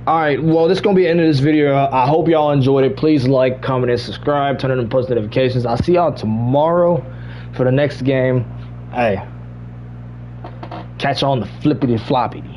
Alright, well, this is going to be the end of this video. I hope y'all enjoyed it. Please like, comment, and subscribe. Turn on post notifications. I'll see y'all tomorrow for the next game. Hey. Catch on the flippity floppity.